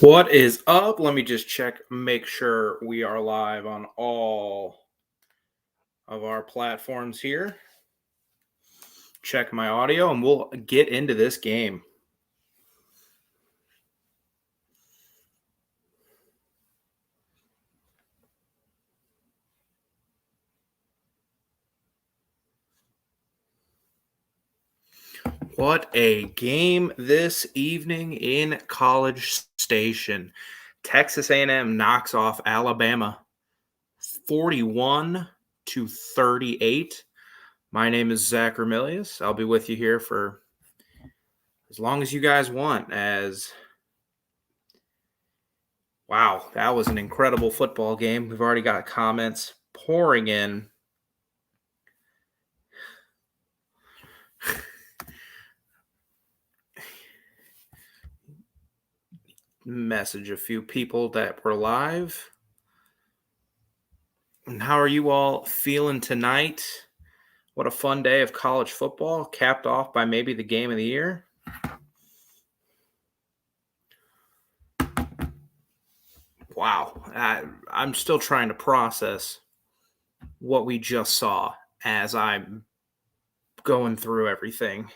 What is up? Let me just check, make sure we are live on all of our platforms here. Check my audio and we'll get into this game. What a game this evening in College Station. Texas A&M knocks off Alabama 41-38. My name is Zach Ramilius. I'll be with you here for as long as you guys want. Wow, that was an incredible football game. We've already got comments pouring in. Message a few people that were live. And how are you all feeling tonight? What a fun day of college football, capped off by maybe the game of the year. Wow, I'm still trying to process what we just saw as I'm going through everything.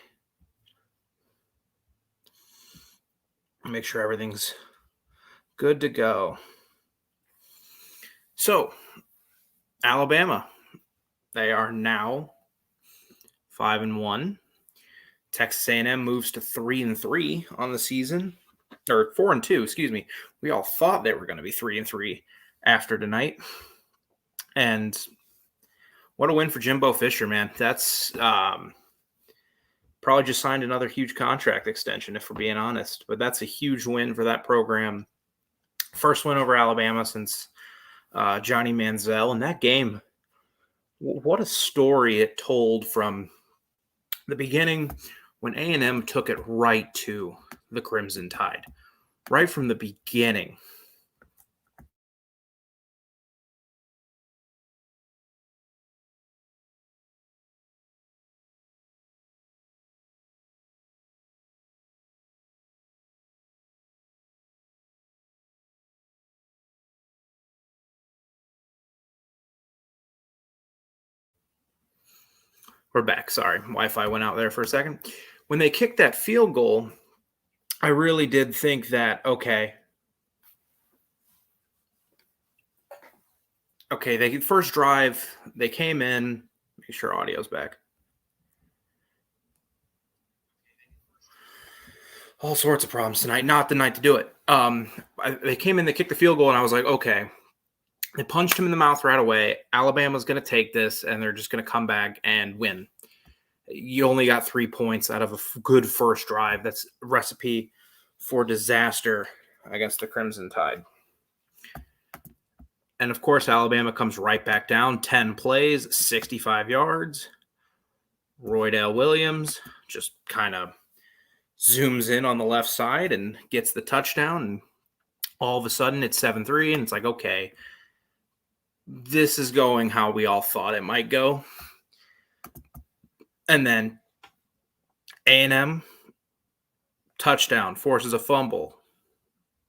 Make sure everything's good to go. So, Alabama, they are now 5-1. Texas A&M moves to 3-3 on the season, or 4-2. Excuse me. We all thought they were going to be 3-3 after tonight, and what a win for Jimbo Fisher, man. That's probably just signed another huge contract extension, if we're being honest. But that's a huge win for that program. First win over Alabama since Johnny Manziel. And that game, what a story it told from the beginning when A&M took it right to the Crimson Tide. Right from the beginning. We're back. Sorry, Wi-Fi went out there for a second. When they kicked that field goal, I really did think that, okay, they first drive, they came in, make sure audio's back. All sorts of problems tonight. Not the night to do it. They came in, they kicked the field goal, and I was like, okay. They punched him in the mouth right away. Alabama's going to take this, and they're just going to come back and win. You only got 3 points out of a good first drive. That's a recipe for disaster against the Crimson Tide. And, of course, Alabama comes right back down. 10 plays, 65 yards. Roydell Williams just kind of zooms in on the left side and gets the touchdown. And all of a sudden, it's 7-3, and it's like, okay, this is going how we all thought it might go. And then A&M, touchdown, forces a fumble,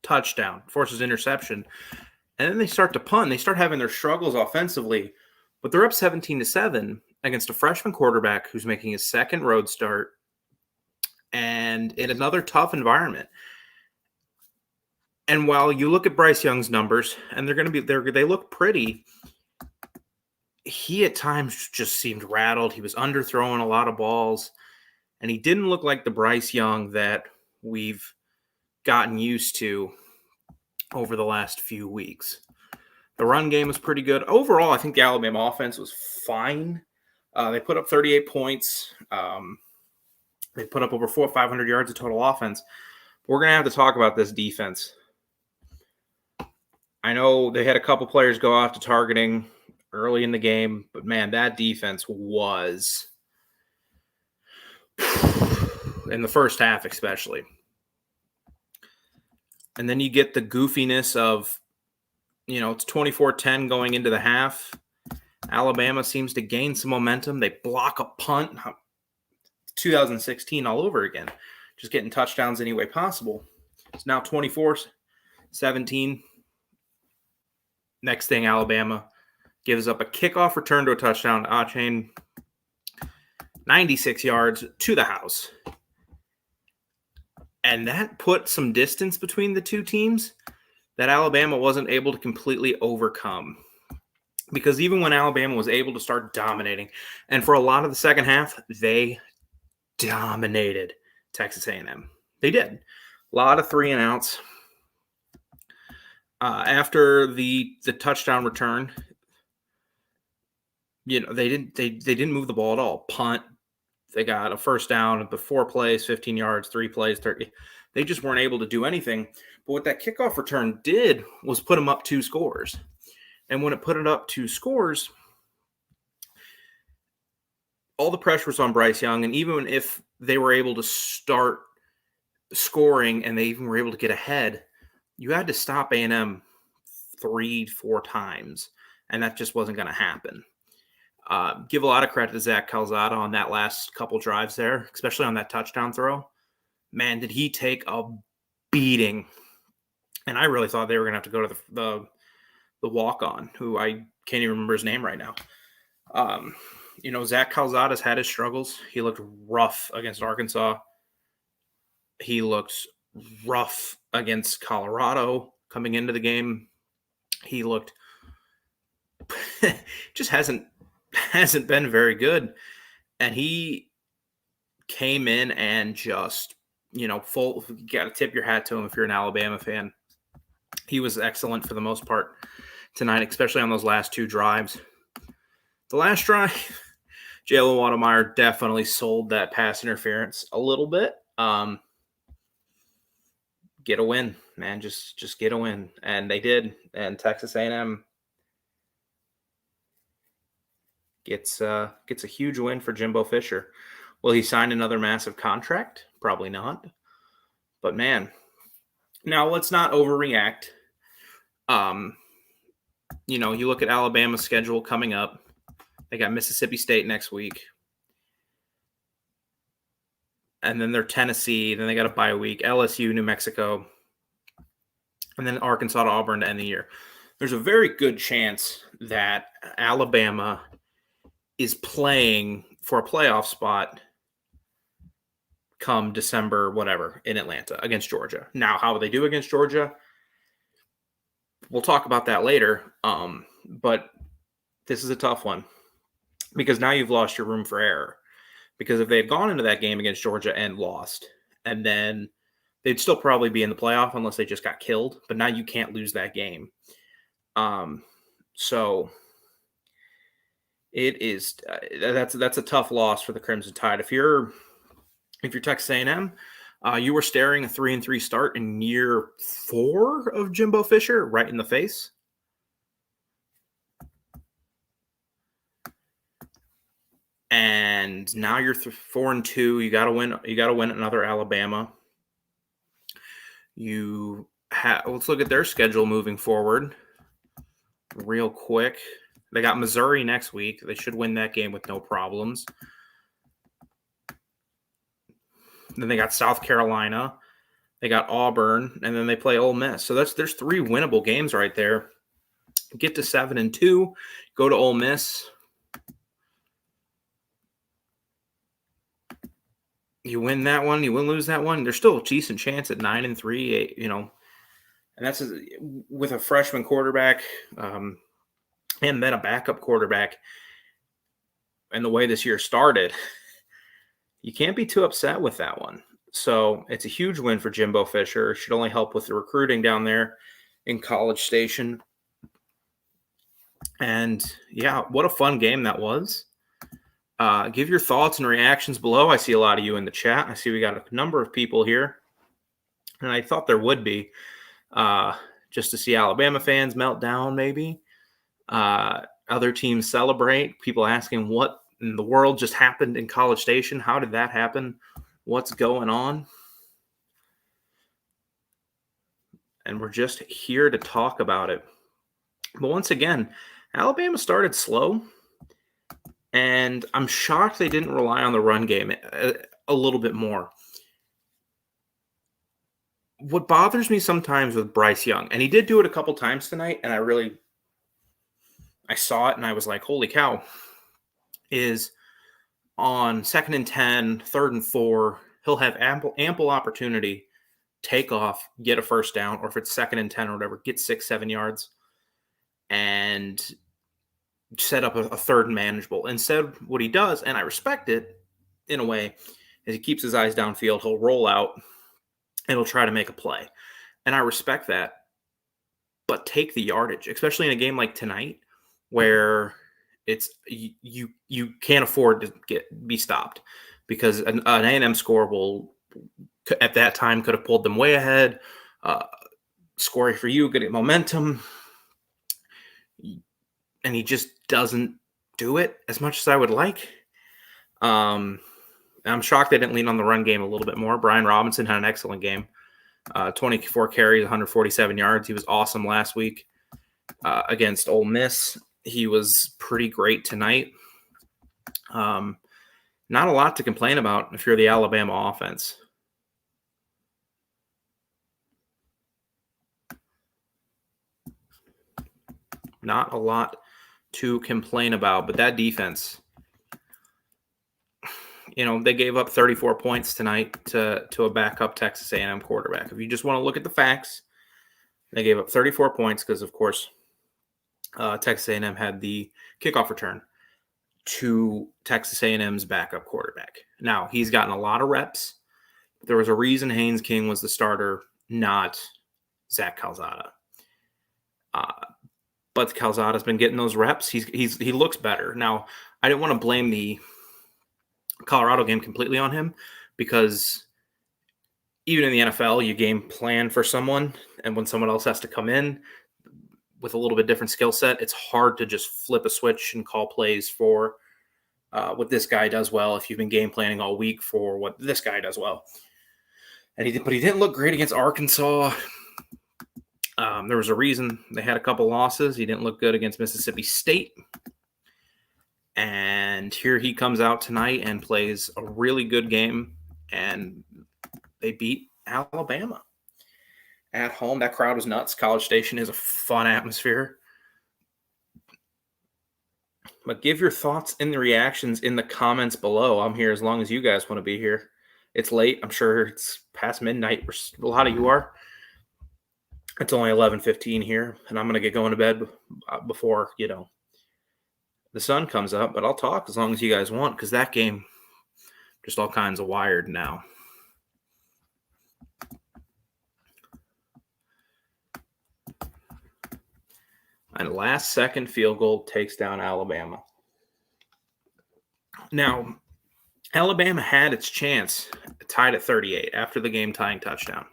touchdown, forces interception. And then they start to punt. They start having their struggles offensively, but they're up 17-7 against a freshman quarterback who's making his second road start and in another tough environment. And while you look at Bryce Young's numbers, and they look pretty, he at times just seemed rattled. He was underthrowing a lot of balls, and he didn't look like the Bryce Young that we've gotten used to over the last few weeks. The run game was pretty good. Overall, I think the Alabama offense was fine. They put up 38 points. They put up over 500 yards of total offense. We're going to have to talk about this defense. I know they had a couple players go off to targeting early in the game, but man, that defense was in the first half especially. And then you get the goofiness of, it's 24-10 going into the half. Alabama seems to gain some momentum. They block a punt. 2016 all over again. Just getting touchdowns any way possible. It's now 24 17. Next thing, Alabama gives up a kickoff return to a touchdown to Achane, 96 yards to the house. And that put some distance between the two teams that Alabama wasn't able to completely overcome. Because even when Alabama was able to start dominating, and for a lot of the second half, they dominated Texas A&M. They did. A lot of 3-and-outs. After the touchdown return, they didn't move the ball at all. Punt. They got a first down at the 4 plays, 15 yards, 3 plays, 30. They just weren't able to do anything. But what that kickoff return did was put them up 2 scores. And when it put it up 2 scores, all the pressure was on Bryce Young. And even if they were able to start scoring and they even were able to get ahead, you had to stop A&M 3-4 times. And that just wasn't going to happen. Give a lot of credit to Zach Calzada on that last couple drives there, especially on that touchdown throw. Man, did he take a beating. And I really thought they were going to have to go to the walk-on, who I can't even remember his name right now. Zach Calzada's had his struggles. He looked rough against Arkansas. He looked rough against Colorado coming into the game. He looked just hasn't been very good. And he came in and just, you got to tip your hat to him if you're an Alabama fan. He was excellent for the most part tonight, especially on those last 2 drives. The last drive, Jalen Wademeyer definitely sold that pass interference a little bit. Get a win, man. Just get a win. And they did. And Texas A&M gets a huge win for Jimbo Fisher. Will he sign another massive contract? Probably not. But, man, now let's not overreact. You look at Alabama's schedule coming up. They got Mississippi State next week. And then they're Tennessee. Then they got a bye week. LSU, New Mexico. And then Arkansas to Auburn to end the year. There's a very good chance that Alabama is playing for a playoff spot come December, whatever, in Atlanta against Georgia. Now, how will they do against Georgia? We'll talk about that later. But this is a tough one because now you've lost your room for error. Because if they had gone into that game against Georgia and lost, and then they'd still probably be in the playoff unless they just got killed. But now you can't lose that game. So it is that's a tough loss for the Crimson Tide. If you're Texas A&M, you were staring a 3-3 start in year 4 of Jimbo Fisher right in the face. And now you're 4-2. You got to win. You got to win another Alabama. Let's look at their schedule moving forward real quick. They got Missouri next week. They should win that game with no problems. Then they got South Carolina. They got Auburn, and then they play Ole Miss. So there's 3 winnable games right there. Get to 7-2. Go to Ole Miss. You win that one. You win, lose that one. There's still a decent chance at 9-3. And that's with a freshman quarterback, and then a backup quarterback. And the way this year started, you can't be too upset with that one. So it's a huge win for Jimbo Fisher. It should only help with the recruiting down there in College Station. And yeah, what a fun game that was. Give your thoughts and reactions below. I see a lot of you in the chat. I see we got a number of people here. And I thought there would be, just to see Alabama fans melt down maybe. Other teams celebrate. People asking what in the world just happened in College Station. How did that happen? What's going on? And we're just here to talk about it. But once again, Alabama started slow. And I'm shocked they didn't rely on the run game a little bit more. what bothers me sometimes with Bryce Young, and he did do it a couple times tonight, and I saw it and I was like, holy cow, is on 2nd and 10, 3rd and 4, he'll have ample opportunity, take off, get a first down, or if it's 2nd and 10 or whatever, get 6-7 yards and set up a third and manageable. Instead, what he does, and I respect it in a way, is he keeps his eyes downfield. He'll roll out and he'll try to make a play. And I respect that. But take the yardage, especially in a game like tonight where it's you can't afford to be stopped, because an A&M score will, at that time, could have pulled them way ahead. Scoring for you, getting momentum. And he just doesn't do it as much as I would like. I'm shocked they didn't lean on the run game a little bit more. Brian Robinson had an excellent game. 24 carries, 147 yards. He was awesome last week against Ole Miss. He was pretty great tonight. Not a lot to complain about if you're the Alabama offense. Not a lot to complain about, but that defense, they gave up 34 points tonight to a backup Texas A&M quarterback. If you just want to look at the facts, they gave up 34 points because, of course, Texas A&M had the kickoff return to Texas A&M's backup quarterback. Now, he's gotten a lot of reps. There was a reason Haynes King was the starter, not Zach Calzada. But Calzada's been getting those reps. He looks better. Now, I didn't want to blame the Colorado game completely on him, because even in the NFL, you game plan for someone, and when someone else has to come in with a little bit different skill set, it's hard to just flip a switch and call plays for what this guy does well if you've been game planning all week for what this guy does well. But he didn't look great against Arkansas. There was a reason they had a couple losses. He didn't look good against Mississippi State. And here he comes out tonight and plays a really good game, and they beat Alabama at home. That crowd was nuts. College Station is a fun atmosphere. But give your thoughts and the reactions in the comments below. I'm here as long as you guys want to be here. It's late. I'm sure it's past midnight. A lot of you are. It's only 11:15 here, and I'm going to get going to bed before, the sun comes up. But I'll talk as long as you guys want, because that game, just all kinds of wired now. And last-second field goal takes down Alabama. Now, Alabama had its chance, tied at 38 after the game-tying touchdown.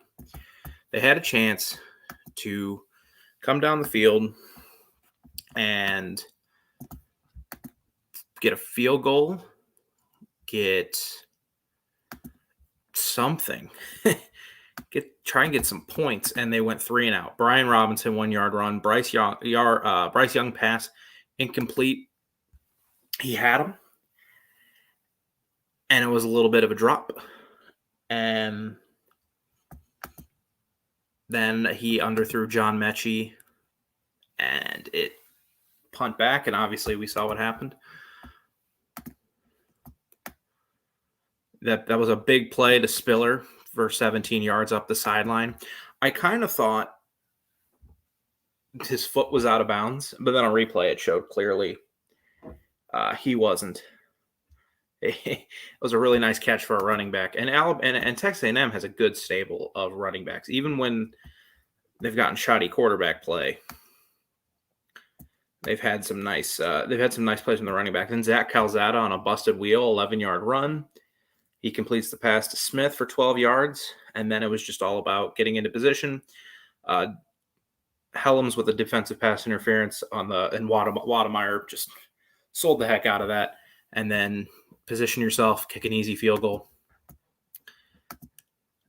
They had a chance to come down the field and get a field goal, get something, try and get some points, and they went 3 and out. Brian Robinson, 1-yard run. Bryce Young pass, incomplete. He had him, and it was a little bit of a drop. And then he underthrew John Mechie, and it punt back, and obviously we saw what happened. That was a big play to Spiller for 17 yards up the sideline. I kind of thought his foot was out of bounds, but then on replay it showed clearly he wasn't. It was a really nice catch for a running back. And Texas A&M has a good stable of running backs, even when they've gotten shoddy quarterback play. They've had some nice plays from the running back. Then Zach Calzada on a busted wheel, 11-yard run. He completes the pass to Smith for 12 yards, and then it was just all about getting into position. Helms with a defensive pass interference and Wademeyer just sold the heck out of that. And then position yourself, kick an easy field goal.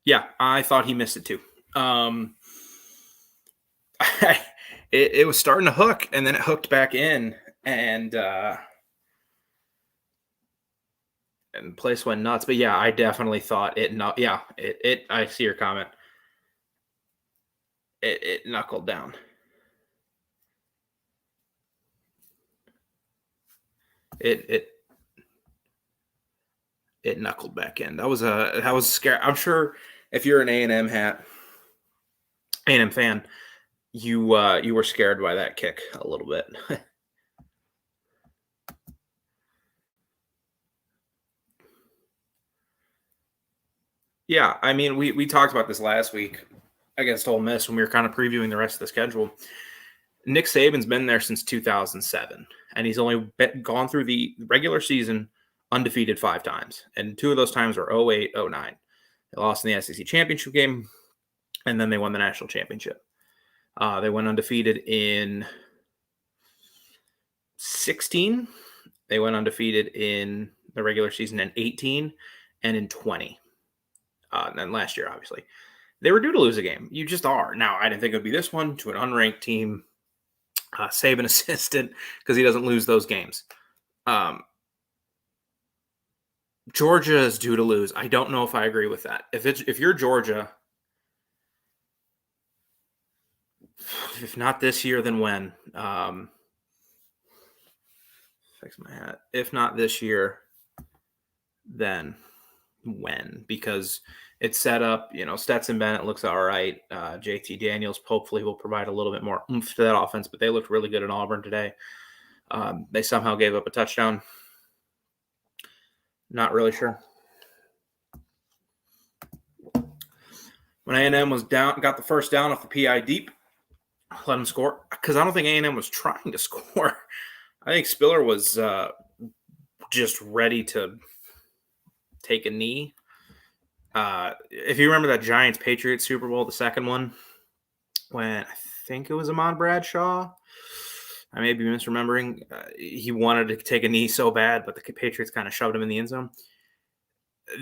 Yeah, I thought he missed it too. It was starting to hook, and then it hooked back in, and the place went nuts. But yeah, I definitely thought it. I see your comment. It knuckled down. It knuckled back in. That was scary. I'm sure if you're an A&M fan, you were scared by that kick a little bit. Yeah, I mean, we talked about this last week against Ole Miss when we were kind of previewing the rest of the schedule. Nick Saban's been there since 2007, and he's only gone through the regular season undefeated 5 times, and 2 of those times were 08, 09. They lost in the SEC championship game, and then they won the national championship. They went undefeated in 16. They went undefeated in the regular season in 18 and in 20. And then last year, obviously. They were due to lose a game. You just are. Now, I didn't think it would be this one to an unranked team. Saban assistant, because he doesn't lose those games. Georgia is due to lose. I don't know if I agree with that. If you're Georgia, if not this year, then when? Fix my hat. If not this year, then when? Because it's set up. Stetson Bennett looks all right. JT Daniels hopefully will provide a little bit more oomph to that offense, but they looked really good in Auburn today. They somehow gave up a touchdown. Not really sure. When A&M was down, got the first down off the PI deep, let them score, because I don't think A&M was trying to score. I think Spiller was just ready to take a knee. If you remember that Giants-Patriots Super Bowl, the second one, when I think it was Ahmad Bradshaw, I may be misremembering, he wanted to take a knee so bad, but the Patriots kind of shoved him in the end zone.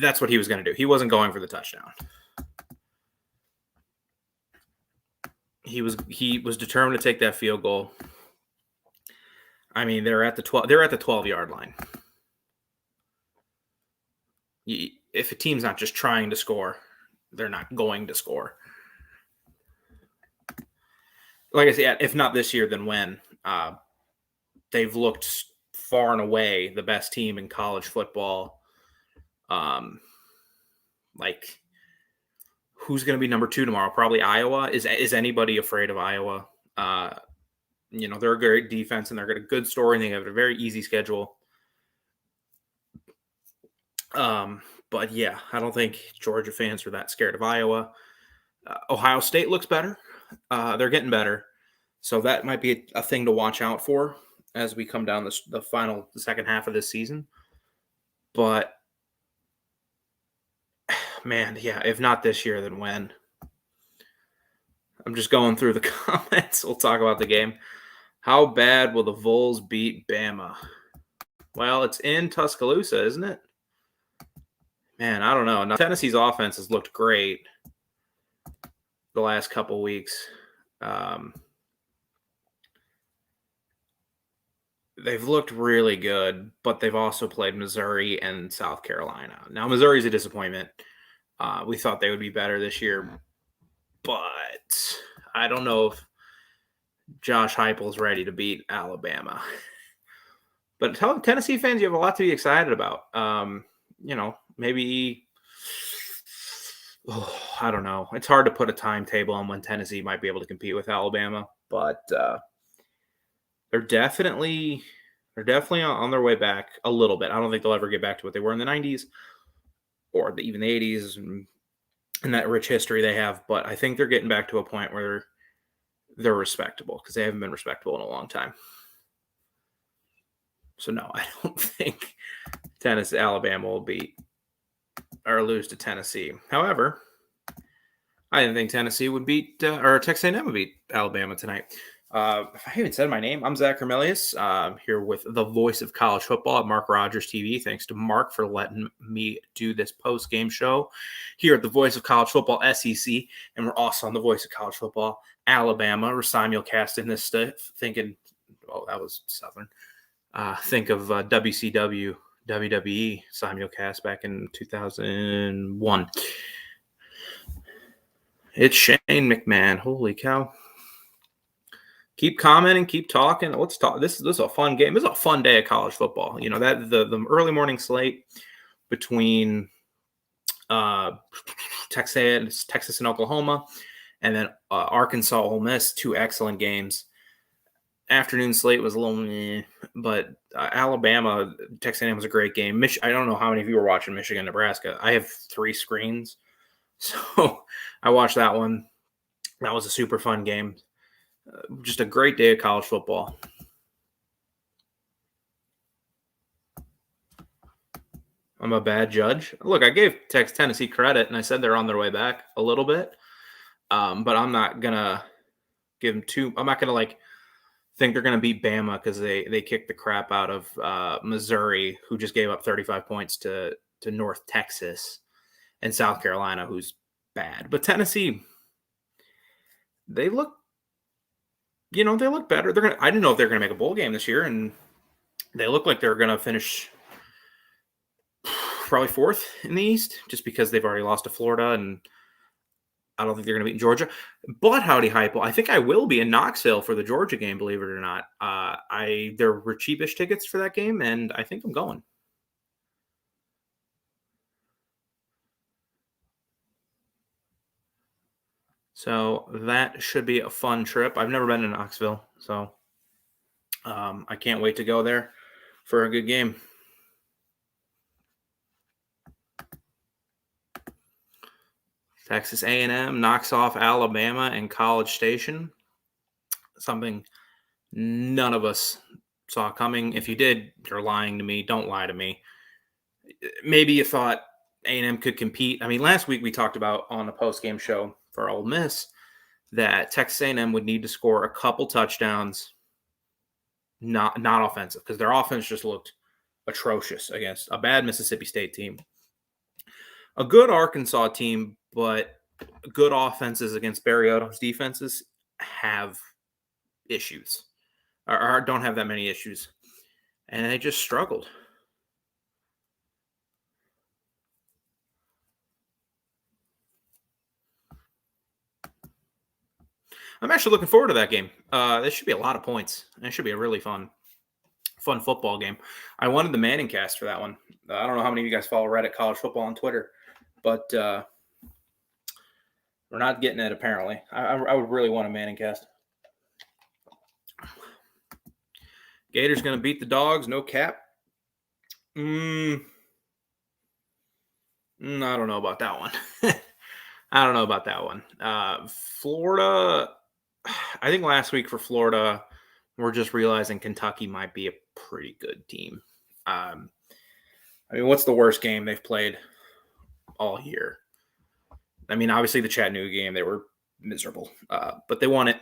That's what he was going to do. He wasn't going for the touchdown. He was determined to take that field goal. I mean, they're at the 12-yard line. If a team's not just trying to score, they're not going to score. Like I said, if not this year, then when? They've looked far and away the best team in college football. Who's going to be number 2 tomorrow? Probably Iowa. Is anybody afraid of Iowa? They're a great defense, and they're got a good story, and they have a very easy schedule. But yeah, I don't think Georgia fans are that scared of Iowa. Ohio State looks better. They're getting better. So that might be a thing to watch out for as we come down the second half of this season. But man, yeah, if not this year, then when? I'm just going through the comments. We'll talk about the game. How bad will the Vols beat Bama? Well, it's in Tuscaloosa, isn't it? Man, I don't know. Now, Tennessee's offense has looked great the last couple weeks. They've looked really good, but they've also played Missouri and South Carolina. Now, Missouri's a disappointment. We thought they would be better this year, but I don't know if Josh Heupel's ready to beat Alabama. But Tennessee fans, you have a lot to be excited about. Maybe I don't know. It's hard to put a timetable on when Tennessee might be able to compete with Alabama, but they're definitely on their way back a little bit. I don't think they'll ever get back to what they were in the 90s or even the 80s and that rich history they have, but I think they're getting back to a point where they're respectable because they haven't been respectable in a long time. So no, I don't think Alabama will beat or lose to Tennessee. However, I didn't think Tennessee would beat or Texas A&M would beat Alabama tonight. If I haven't said my name, I'm Zach Carmelius. Here with the voice of college football at Mark Rogers TV. Thanks to Mark for letting me do this post-game show here at the Voice of College Football SEC. And we're also on the Voice of College Football Alabama. We're simulcasting this stuff, thinking, oh, that was Southern. Think of WCW, WWE simulcast back in 2001. It's Shane McMahon. Holy cow. Keep commenting, keep talking. Let's talk. This is a fun game. This is a fun day of college football. You know, that the early morning slate between Texas and Oklahoma, and then Arkansas, Ole Miss, two excellent games. Afternoon slate was a little meh, but Alabama, Texas A&M was a great game. I don't know how many of you were watching Michigan, Nebraska. I have 3 screens, so I watched that one. That was a super fun game. Just a great day of college football. I'm a bad judge. Look, I gave Tennessee credit, and I said they're on their way back a little bit. But I'm not gonna give them too. I'm not gonna think they're gonna beat Bama because they kicked the crap out of Missouri, who just gave up 35 points to North Texas, and South Carolina, who's bad. But Tennessee, they look better. I didn't know if they're gonna make a bowl game this year, and they look like they're gonna finish probably 4th in the East, just because they've already lost to Florida, and I don't think they're going to beat Georgia. But howdy hype, I think I will be in Knoxville for the Georgia game, believe it or not. There were cheapish tickets for that game, and I think I'm going. So that should be a fun trip. I've never been to Knoxville, so I can't wait to go there for a good game. Texas A&M knocks off Alabama and College Station. Something none of us saw coming. If you did, you're lying to me. Don't lie to me. Maybe you thought A&M could compete. I mean, last week we talked about on the postgame show for Ole Miss that Texas A&M would need to score a couple touchdowns, not offensive, because their offense just looked atrocious against a bad Mississippi State team. A good Arkansas team, but good offenses against Barry Odom's defenses have issues, or don't have that many issues, and they just struggled. I'm actually looking forward to that game. There should be a lot of points, and it should be a really fun football game. I wanted the Manning cast for that one. I don't know how many of you guys follow Reddit College Football on Twitter, but we're not getting it apparently. I would really want a Manning cast. Gators going to beat the Dogs, no cap. I don't know about that one. I don't know about that one. Florida, I think last week for Florida, we're just realizing Kentucky might be a pretty good team. I mean, what's the worst game they've played all year? I mean, obviously the Chattanooga game, they were miserable, but they won it,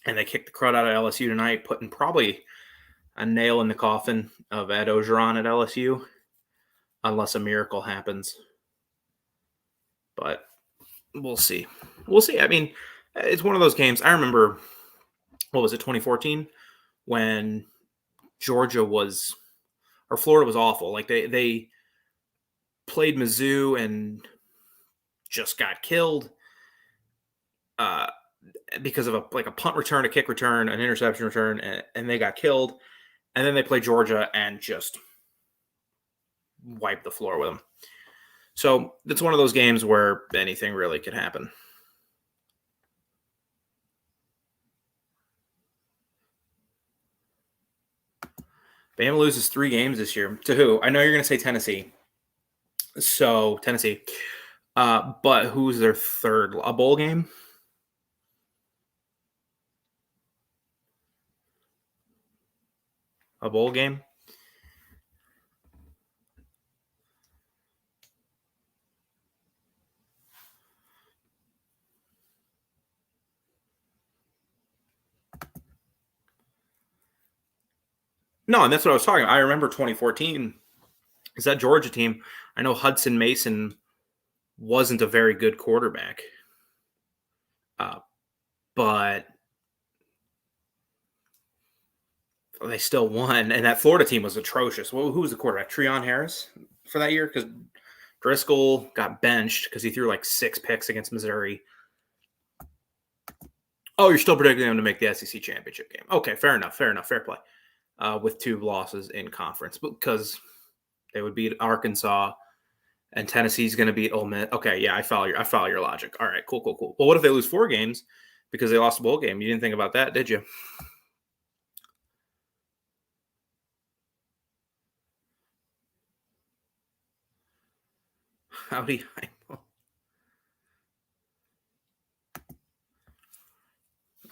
and they kicked the crud out of LSU tonight, putting probably a nail in the coffin of Ed Ogeron at LSU, unless a miracle happens. But we'll see. We'll see. I mean, it's one of those games. I remember, what was it, 2014, when Florida was awful. Like they played Mizzou and just got killed because of a punt return, a kick return, an interception return, and they got killed. And then they played Georgia and just wiped the floor with them. So it's one of those games where anything really could happen. Bama loses 3 games this year. To who? I know you're going to say Tennessee. So Tennessee. But who's their third? A bowl game? A bowl game? No, and that's what I was talking about. I remember 2014 is that Georgia team. I know Hudson Mason wasn't a very good quarterback, but they still won. And that Florida team was atrocious. Well, who was the quarterback? Treon Harris for that year? Because Driscoll got benched because he threw 6 picks against Missouri. Oh, you're still predicting them to make the SEC championship game. Okay, fair enough. Fair play. With 2 losses in conference, because they would beat Arkansas and Tennessee's going to beat Ole Miss. Okay, yeah, I follow your logic. All right, cool. Well, what if they lose 4 games because they lost a bowl game? You didn't think about that, did you? Howdy.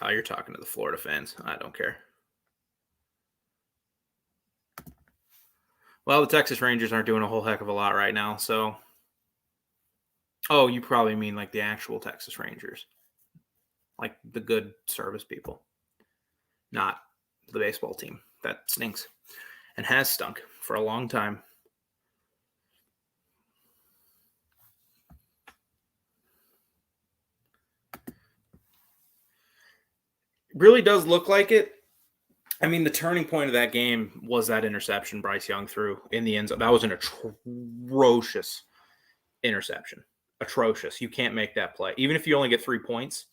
Oh, you're talking to the Florida fans. I don't care. Well, the Texas Rangers aren't doing a whole heck of a lot right now, so. Oh, you probably mean like the actual Texas Rangers, like the good service people, not the baseball team that stinks and has stunk for a long time. Really does look like it. I mean, the turning point of that game was that interception Bryce Young threw in the end zone. That was an atrocious interception. Atrocious. You can't make that play. Even if you only get 3 points,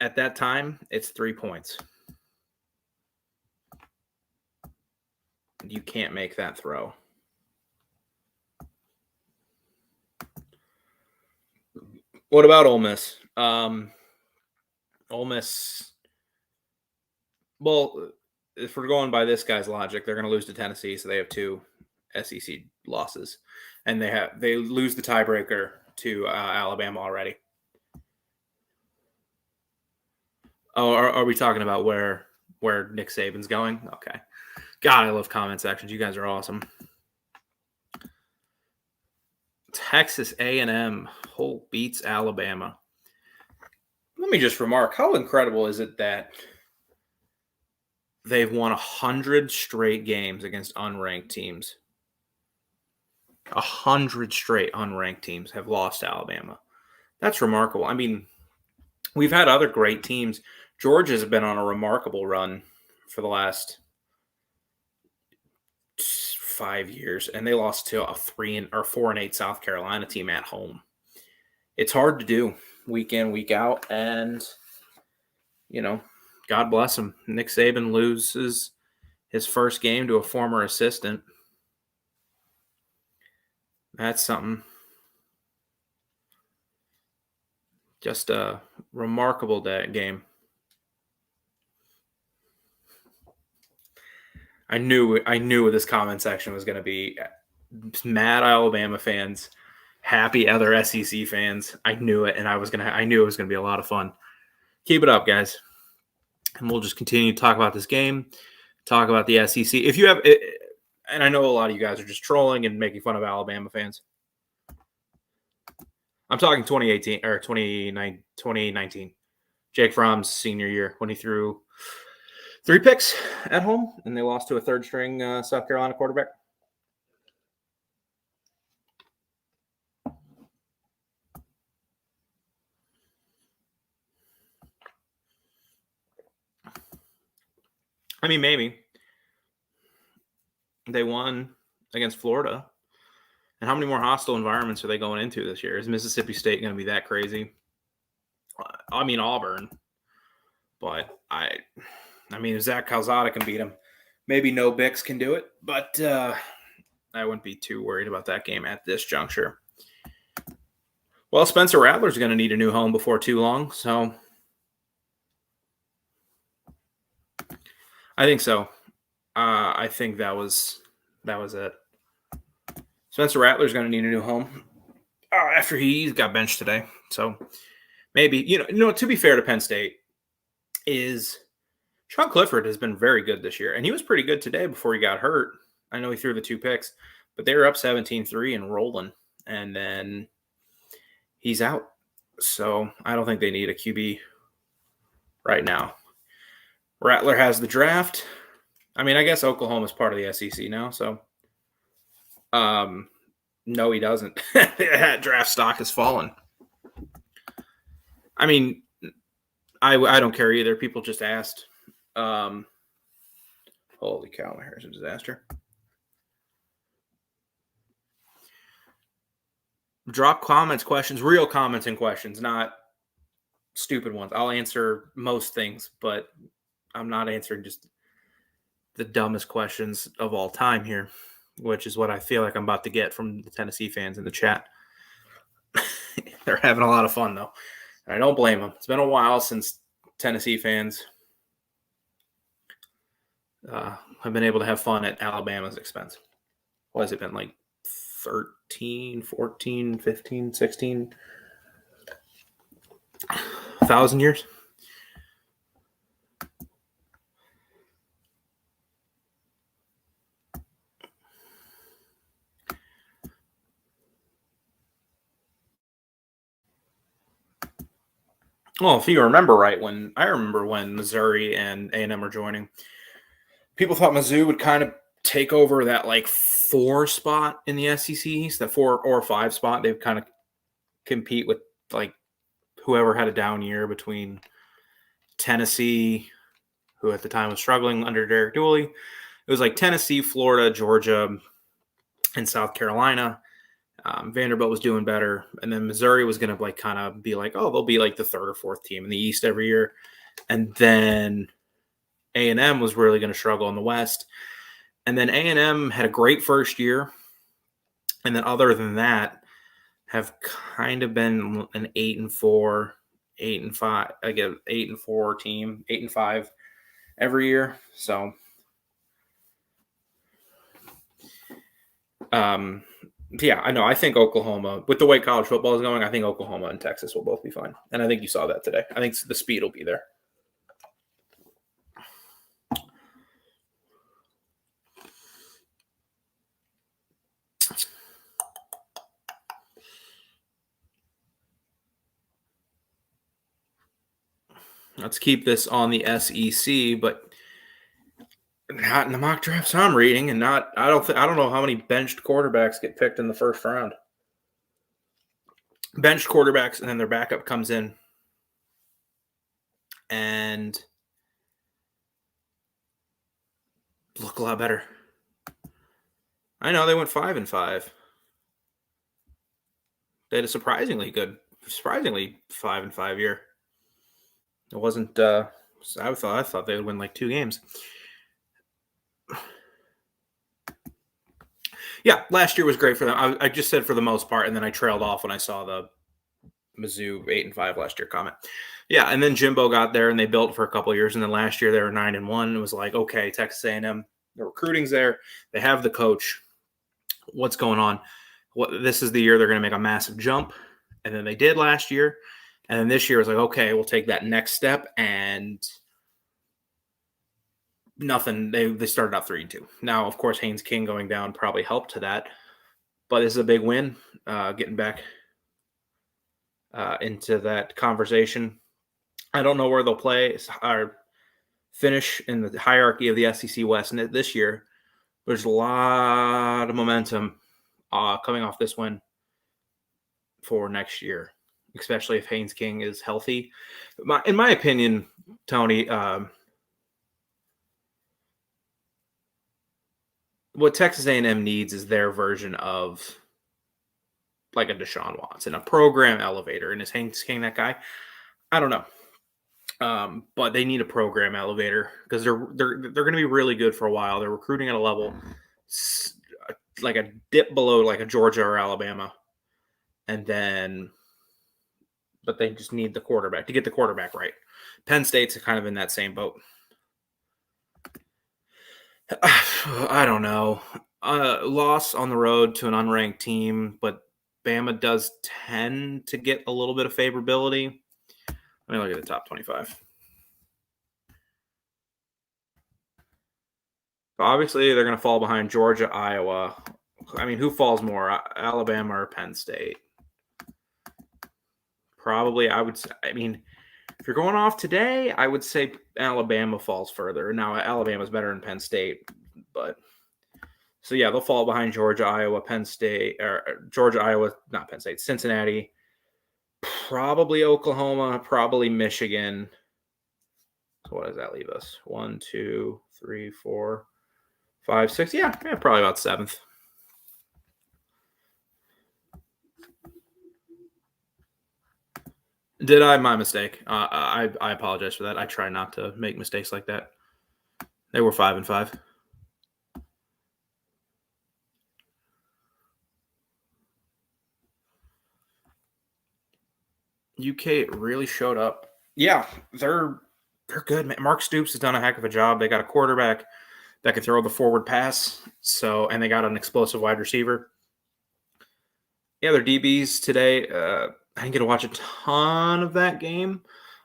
at that time, it's 3 points. You can't make that throw. What about Ole Miss? Ole Miss. Well, if we're going by this guy's logic, they're going to lose to Tennessee, so they have 2 SEC losses, and they lose the tiebreaker to Alabama already. Oh, are we talking about where Nick Saban's going? Okay. God, I love comment sections. You guys are awesome. Texas A&M beats Alabama. Let me just remark, how incredible is it that they've won 100 straight games against unranked teams? 100 straight unranked teams have lost to Alabama. That's remarkable. I mean, we've had other great teams. Georgia's been on a remarkable run for the last 5 years, and they lost to a 4-8 South Carolina team at home. It's hard to do week in, week out, and God bless him. Nick Saban loses his first game to a former assistant. That's something. Just a remarkable game. I knew this comment section was going to be mad Alabama fans, happy other SEC fans. I knew it, and I knew it was going to be a lot of fun. Keep it up, guys. And we'll just continue to talk about this game, talk about the SEC. If you have, and I know a lot of you guys are just trolling and making fun of Alabama fans. I'm talking 2018 or 2019. Jake Fromm's senior year when he threw 3 picks at home and they lost to a third-string South Carolina quarterback. I mean, maybe. They won against Florida. And how many more hostile environments are they going into this year? Is Mississippi State going to be that crazy? I mean, Auburn. But I mean, if Zach Calzada can beat him, maybe no Bix can do it. But I wouldn't be too worried about that game at this juncture. Well, Spencer Rattler's going to need a new home before too long, so I think so. I think that was it. Spencer Rattler's going to need a new home after he got benched today. So maybe, to be fair to Penn State, is Sean Clifford has been very good this year. And he was pretty good today before he got hurt. I know he threw the 2 picks, but they were up 17-3 and rolling. And then he's out. So I don't think they need a QB right now. Rattler has the draft. I mean, I guess Oklahoma's part of the SEC now, so no, he doesn't. That draft stock has fallen. I mean, I don't care either. People just asked. Holy cow, my hair is a disaster. Drop comments, questions, real comments and questions, not stupid ones. I'll answer most things, but I'm not answering just the dumbest questions of all time here, which is what I feel like I'm about to get from the Tennessee fans in the chat. They're having a lot of fun, though. And I don't blame them. It's been a while since Tennessee fans have been able to have fun at Alabama's expense. What has it been, like 13, 14, 15, 16 thousand years? Well, if you remember right, I remember when Missouri and A&M were joining, people thought Mizzou would kind of take over that like 4 spot in the SEC East, that 4 or 5 spot. They would kind of compete with like whoever had a down year between Tennessee, who at the time was struggling under Derek Dooley. It was like Tennessee, Florida, Georgia, and South Carolina. Vanderbilt was doing better, and then Missouri was going to like kind of be like, oh, they'll be like the 3rd or 4th team in the East every year, and then A&M was really going to struggle in the West, and then A&M had a great first year, and then other than that, have kind of been an 8-4, 8-5, again 8-4 team, 8-5 every year. So, yeah, I know. I think Oklahoma, with the way college football is going, I think Oklahoma and Texas will both be fine. And I think you saw that today. I think the speed will be there. Let's keep this on the SEC, but not in the mock drafts I'm reading, and I don't know how many benched quarterbacks get picked in the first round. Benched quarterbacks, and then their backup comes in and look a lot better. I know they went 5-5. They had a surprisingly 5-5 year. It wasn't. I thought they would win like 2 games. Yeah, last year was great for them. I just said for the most part, and then I trailed off when I saw the Mizzou 8-5 last year comment. Yeah, and then Jimbo got there and they built for a couple of years, and then last year they were 9-1. It was like, okay, Texas A&M, the recruiting's there, they have the coach. What's going on? This is the year they're going to make a massive jump, and then they did last year, and then this year was like, okay, we'll take that next step, and nothing. They started out 3-2. Now, of course, Haynes King going down probably helped to that, but this is a big win, getting back into that conversation. I don't know where they'll play or finish in the hierarchy of the SEC West this year. There's a lot of momentum coming off this win for next year, especially if Haynes King is healthy. In my opinion, Tony, what Texas A&M needs is their version of like a Deshaun Watson, a program elevator. And is Haynes King that guy? I don't know. But they need a program elevator because they're going to be really good for a while. They're recruiting at a level like a dip below like a Georgia or Alabama, but they just need the quarterback to get the quarterback right. Penn State's kind of in that same boat. I don't know. Loss on the road to an unranked team, but Bama does tend to get a little bit of favorability. Let me look at the top 25. Obviously, they're going to fall behind Georgia, Iowa. I mean, who falls more, Alabama or Penn State? Probably, I would say. I mean, if you're going off today, I would say Alabama falls further. Now, Alabama's better than Penn State, but so yeah, they'll fall behind Georgia, Iowa, Penn State, or Georgia, Iowa, not Penn State, Cincinnati, probably Oklahoma, probably Michigan. So what does that leave us? 1, 2, 3, 4, 5, 6. Yeah, probably about 7th. Did I? My mistake. I apologize for that. I try not to make mistakes like that. They were 5-5. UK really showed up. Yeah, they're good, man. Mark Stoops has done a heck of a job. They got a quarterback that can throw the forward pass. And they got an explosive wide receiver. Yeah, their DBs today. I didn't get to watch a ton of that game.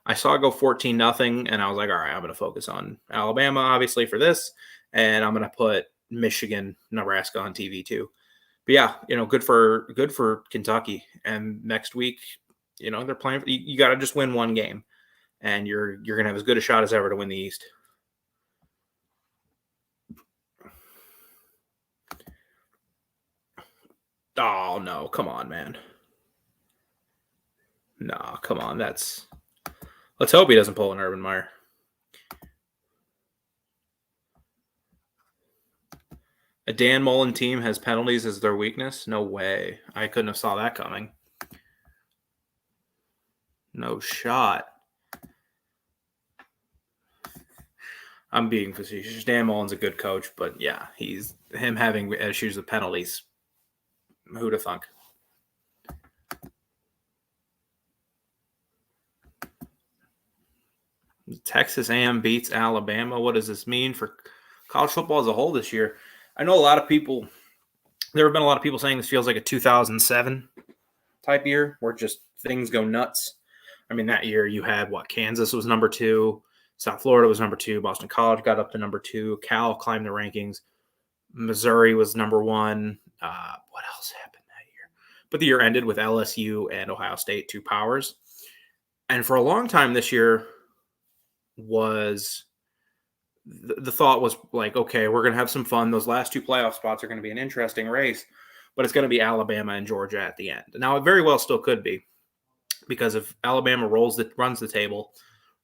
I saw it go 14-0, and I was like, all right, I'm going to focus on Alabama, obviously, for this, and I'm going to put Michigan, Nebraska on TV too. But yeah, good for Kentucky. And next week, they're playing. You got to just win one game, and you're going to have as good a shot as ever to win the East. Oh no, come on, man. No, come on. Let's hope he doesn't pull an Urban Meyer. A Dan Mullen team has penalties as their weakness? No way. I couldn't have saw that coming. No shot. I'm being facetious. Dan Mullen's a good coach, but yeah, him having issues with penalties. Who'd have thunk? Texas A&M beats Alabama. What does this mean for college football as a whole this year? I know there have been a lot of people saying this feels like a 2007 type year where just things go nuts. I mean, that year you had Kansas was number 2, South Florida was number 2, Boston College got up to number 2, Cal climbed the rankings, Missouri was number 1. What else happened that year? But the year ended with LSU and Ohio State, 2 powers. And for a long time this year was the thought was like, okay, we're going to have some fun. Those last 2 playoff spots are going to be an interesting race, but it's going to be Alabama and Georgia at the end. Now, it very well still could be, because if Alabama runs the table,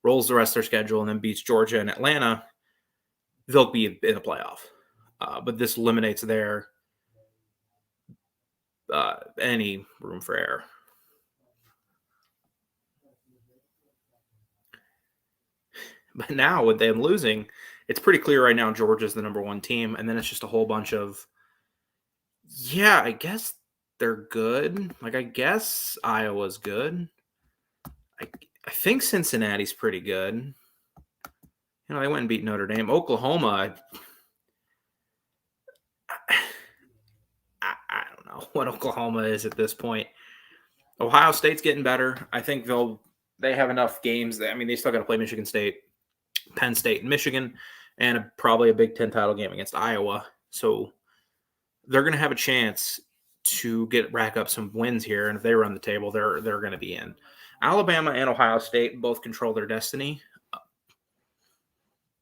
rolls the rest of their schedule, and then beats Georgia and Atlanta, they'll be in the playoff. But this eliminates their any room for error. But now with them losing, it's pretty clear right now Georgia's the number 1 team, and then it's just a whole bunch of, yeah, I guess they're good. Like, I guess Iowa's good. I think Cincinnati's pretty good. They went and beat Notre Dame. Oklahoma, I don't know what Oklahoma is at this point. Ohio State's getting better. I think they have enough games. They still got to play Michigan State, Penn State, and Michigan, and probably a Big Ten title game against Iowa. So they're going to have a chance to rack up some wins here, and if they run the table, they're going to be in. Alabama and Ohio State both control their destiny,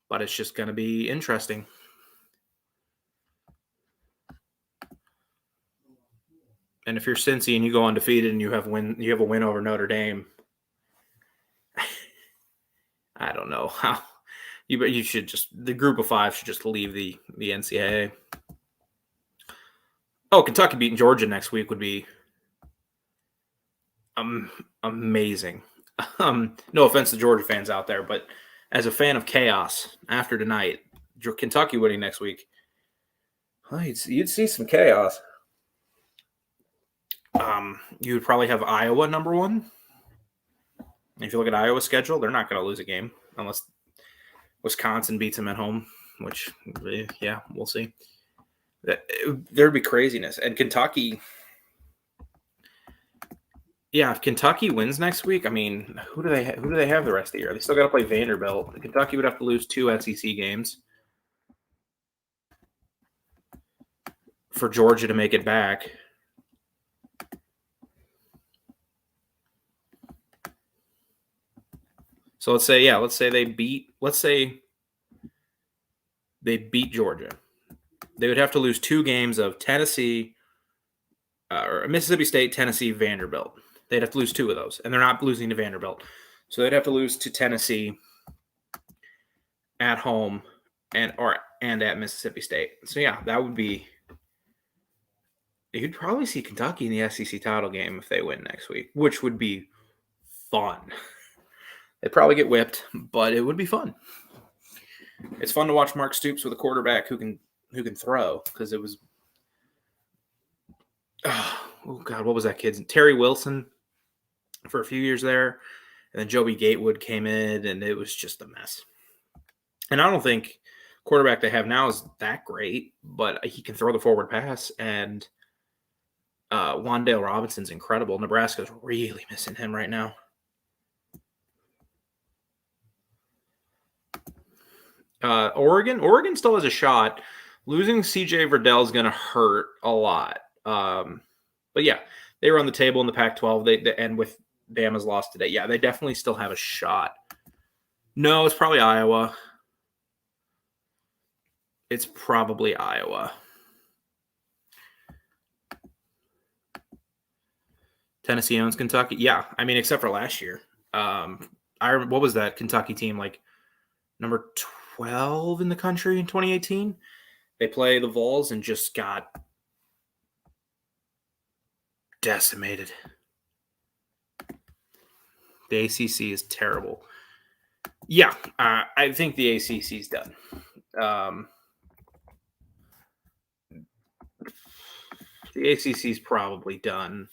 but it's just going to be interesting. And if you're Cincy and you go undefeated and you have a win over Notre Dame, I don't know how. You should the group of 5 should just leave the NCAA. Oh, Kentucky beating Georgia next week would be amazing. No offense to Georgia fans out there, but as a fan of chaos after tonight, Kentucky winning next week, you'd see some chaos. You would probably have Iowa number 1. If you look at Iowa's schedule, they're not going to lose a game unless Wisconsin beats them at home, which, yeah, we'll see. There'd be craziness. And Kentucky, yeah, if Kentucky wins next week, who do they have the rest of the year? They still got to play Vanderbilt. Kentucky would have to lose 2 SEC games for Georgia to make it back. So let's say they beat Georgia. They would have to lose 2 games of Tennessee or Mississippi State, Tennessee, Vanderbilt. They'd have to lose 2 of those, and they're not losing to Vanderbilt. So they'd have to lose to Tennessee at home and at Mississippi State. So yeah, that would be. You'd probably see Kentucky in the SEC title game if they win next week, which would be fun. They'd probably get whipped, but it would be fun. It's fun to watch Mark Stoops with a quarterback who can throw, because it was oh god, what was that kid's? Terry Wilson for a few years there, and then Joby Gatewood came in, and it was just a mess. And I don't think quarterback they have now is that great, but he can throw the forward pass, and Wan'Dale Robinson's incredible. Nebraska's really missing him right now. Oregon still has a shot. Losing CJ Verdell is going to hurt a lot. But yeah, they were on the table in the Pac-12. They and with Bama's loss today, yeah, they definitely still have a shot. No, it's probably Iowa. It's probably Iowa. Tennessee owns Kentucky. Yeah, I mean, except for last year. What was that Kentucky team, like number 12 in the country in 2018? They play the Vols and just got decimated. The ACC is terrible. Yeah, I think the ACC is done. The ACC is probably done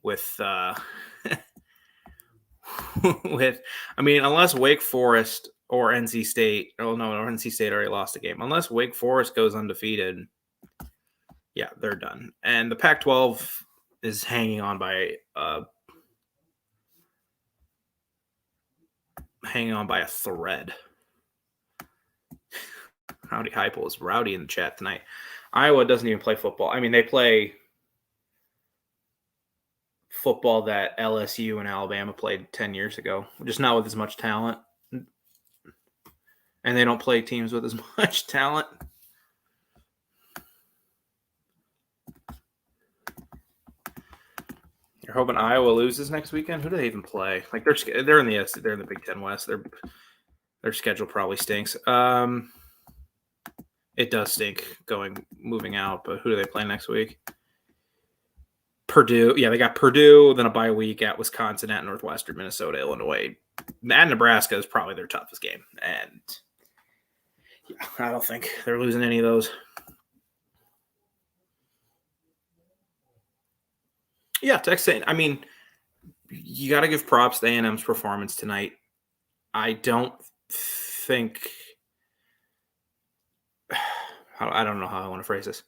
with with. I mean, unless Wake Forest or NC State. Oh no, NC State already lost a game. Unless Wake Forest goes undefeated, yeah, they're done. And the Pac-12 is hanging on by a thread. Howdy Hypel is rowdy in the chat tonight. Iowa doesn't even play football. I mean, they play football that LSU and Alabama played 10 years ago, just not with as much talent. And they don't play teams with as much talent. You're hoping Iowa loses next weekend? Who do they even play? Like they're in the Big Ten West. Their schedule probably stinks. It does stink moving out, but who do they play next week? Purdue. Yeah, they got Purdue, then a bye week at Wisconsin, at Northwestern, Minnesota, Illinois. And Nebraska is probably their toughest game. And yeah, I don't think they're losing any of those. Yeah, Texas A&M. I mean, you got to give props to A&M's performance tonight. I don't think I don't know how I want to phrase this.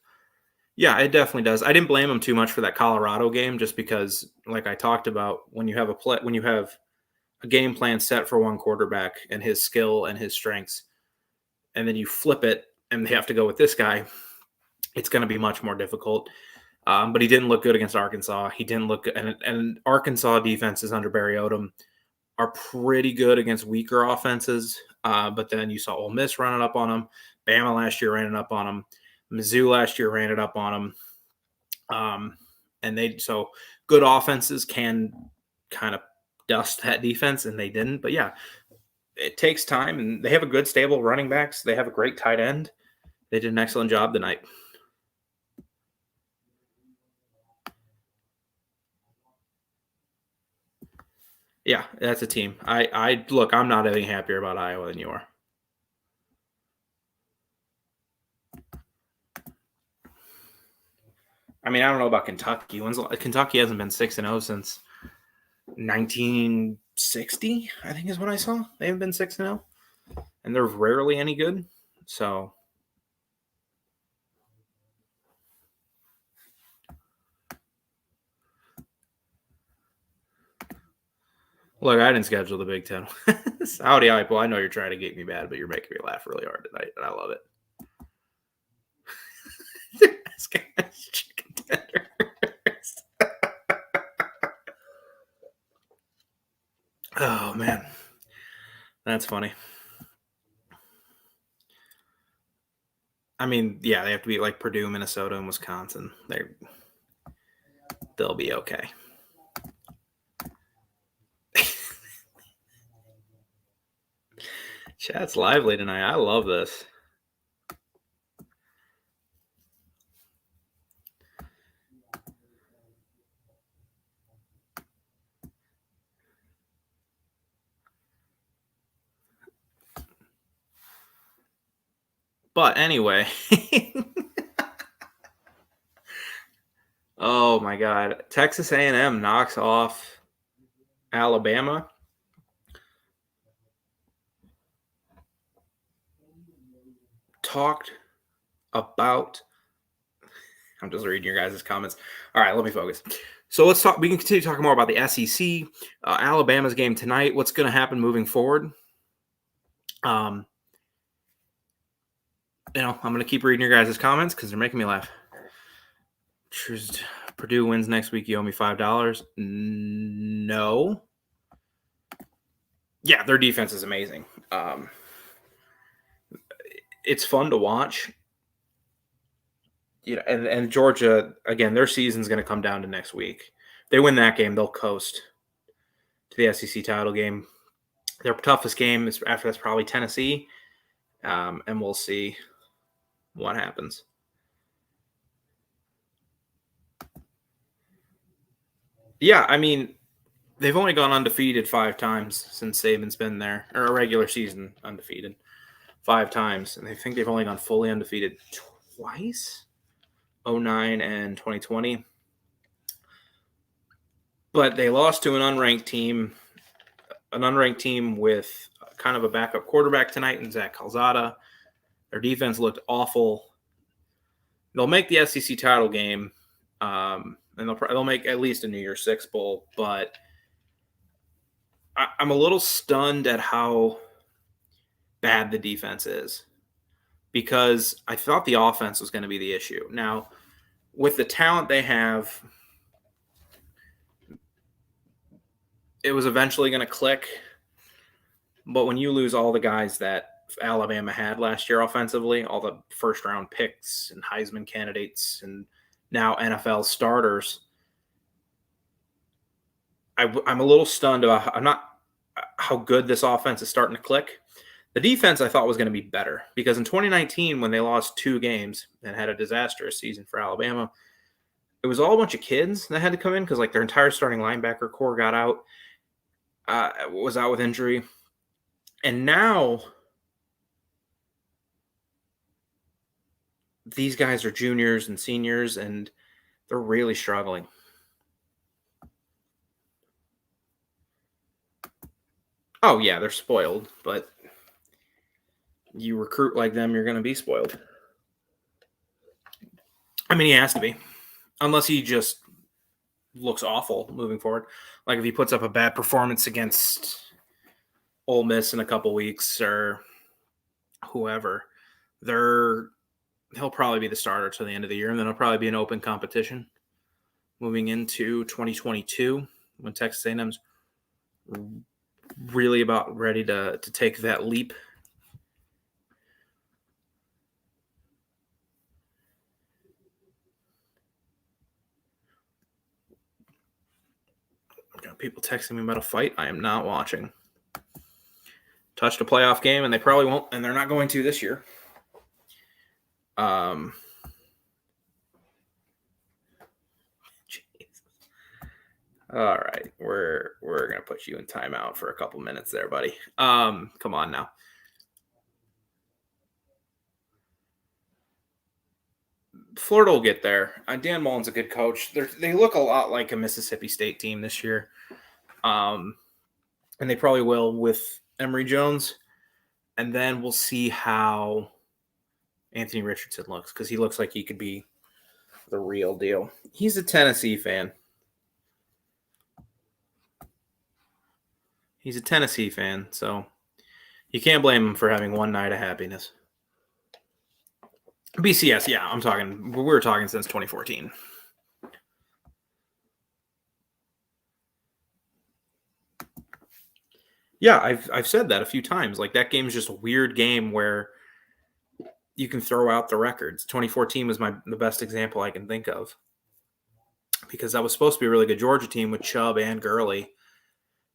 Yeah, it definitely does. I didn't blame him too much for that Colorado game, just because, like I talked about, when you have a game plan set for one quarterback and his skill and his strengths, and then you flip it and they have to go with this guy, it's going to be much more difficult. But he didn't look good against Arkansas. He didn't look good, and Arkansas defenses under Barry Odom are pretty good against weaker offenses. But then you saw Ole Miss running up on them. Bama last year ran it up on them. Mizzou last year ran it up on them. So good offenses can kind of dust that defense, and they didn't. But yeah, it takes time, and they have a good stable running backs. They have a great tight end. They did an excellent job tonight. Yeah, that's a team. I look, I'm not any happier about Iowa than you are. I mean, I don't know about Kentucky. Kentucky hasn't been 6-0 since 1960, I think is what I saw. They haven't been 6-0, and they're rarely any good. So, look, I didn't schedule the Big Ten. Howdy, Hypo. I know you're trying to get me mad, but you're making me laugh really hard tonight, and I love it. This guy's chicken tenders. Oh, man. That's funny. I mean, yeah, they have to beat like Purdue, Minnesota, and Wisconsin. They'll be okay. Chat's lively tonight. I love this. But anyway, oh my God, Texas A&M knocks off Alabama. Talked about. I'm just reading your guys' comments. All right, let me focus. So let's talk. We can continue talking more about the SEC, Alabama's game tonight. What's going to happen moving forward? I'm going to keep reading your guys' comments because they're making me laugh. Purdue wins next week. You owe me $5. No. Yeah, their defense is amazing. It's fun to watch. And Georgia, again, their season's going to come down to next week. If they win that game, they'll coast to the SEC title game. Their toughest game is after that's probably Tennessee, and we'll see what happens. Yeah, I mean, they've only gone undefeated 5 times since Saban's been there, or a regular season undefeated 5 times, and I think they've only gone fully undefeated twice, 2009 and 2020. But they lost to an unranked team with kind of a backup quarterback tonight in Zach Calzada. Their defense looked awful. They'll make the SEC title game, and they'll make at least a New Year's Six bowl. But I'm a little stunned at how bad the defense is because I thought the offense was going to be the issue. Now, with the talent they have, it was eventually going to click. But when you lose all the guys that Alabama had last year offensively, all the first-round picks and Heisman candidates and now NFL starters, I'm a little stunned about how good this offense is starting to click. The defense I thought was going to be better because in 2019 when they lost 2 games and had a disastrous season for Alabama, it was all a bunch of kids that had to come in because like their entire starting linebacker core got out, was out with injury. And now these guys are juniors and seniors, and they're really struggling. Oh, yeah, they're spoiled, but you recruit like them, you're going to be spoiled. I mean, he has to be, unless he just looks awful moving forward. Like if he puts up a bad performance against Ole Miss in a couple weeks or whoever, he'll probably be the starter till the end of the year, and then it'll probably be an open competition moving into 2022 when Texas A&M's really about ready to take that leap. Got people texting me about a fight I am not watching. Touched a playoff game, and they probably won't, and they're not going to this year. Jesus. All right, we're gonna put you in timeout for a couple minutes there, buddy. Come on now. Florida will get there. Dan Mullen's a good coach. They look a lot like a Mississippi State team this year, and they probably will with Emory Jones. And then we'll see how Anthony Richardson looks because he looks like he could be the real deal. He's a Tennessee fan. So you can't blame him for having one night of happiness. BCS, yeah, we were talking since 2014. Yeah, I've said that a few times. Like that game is just a weird game where you can throw out the records. 2014 was the best example I can think of because that was supposed to be a really good Georgia team with Chubb and Gurley,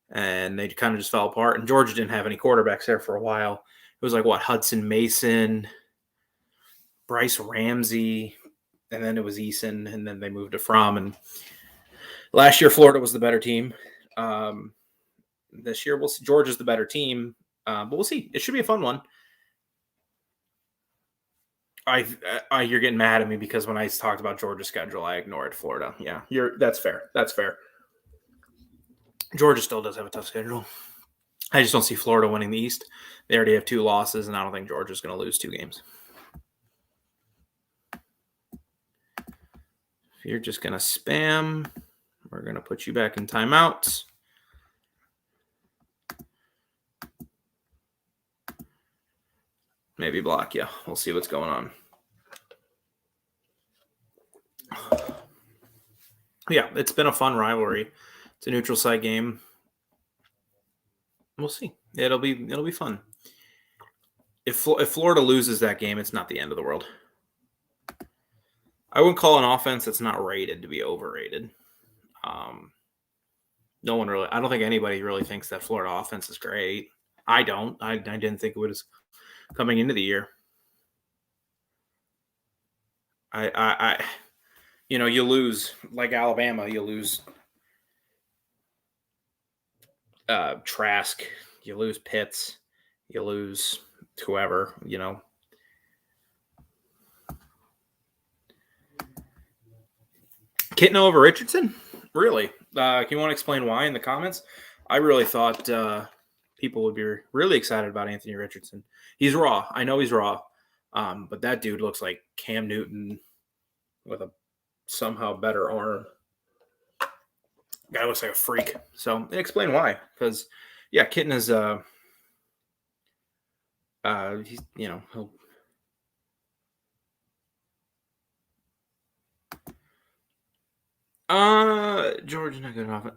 and they kind of just fell apart. And Georgia didn't have any quarterbacks there for a while. It was like Hudson Mason, Bryce Ramsey, and then it was Eason, and then they moved to Fromm. And last year, Florida was the better team. This year, Georgia's the better team, but we'll see. It should be a fun one. You're getting mad at me because when I talked about Georgia's schedule, I ignored Florida. Yeah, that's fair. That's fair. Georgia still does have a tough schedule. I just don't see Florida winning the East. They already have 2 losses, and I don't think Georgia's going to lose 2 games. If you're just going to spam, we're going to put you back in timeouts. Maybe block you. We'll see what's going on. Yeah, it's been a fun rivalry. It's a neutral site game. We'll see. It'll be fun. If Florida loses that game, it's not the end of the world. I wouldn't call an offense that's not rated to be overrated. No one really. I don't think anybody really thinks that Florida offense is great. I don't. I didn't think it was coming into the year. You lose like Alabama. You lose Trask. You lose Pitts. You lose whoever. Kitna over Richardson? Really? Can you want to explain why in the comments? I really thought people would be really excited about Anthony Richardson. He's raw. I know he's raw. But that dude looks like Cam Newton with a somehow better arm. Guy looks like a freak. So explain why. Because, yeah, Kitna is he'll Georgia not good enough.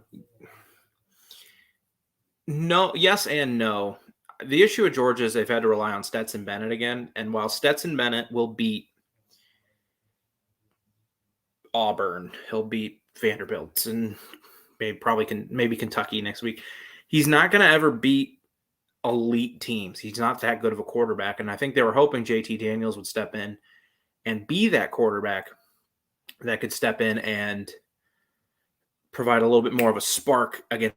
No, yes and no. The issue with Georgia is they've had to rely on Stetson Bennett again, and while Stetson Bennett will beat Auburn, he'll beat Vanderbilt, and maybe Kentucky next week. He's not going to ever beat elite teams. He's not that good of a quarterback, and I think they were hoping JT Daniels would step in and be that quarterback that could step in and provide a little bit more of a spark against.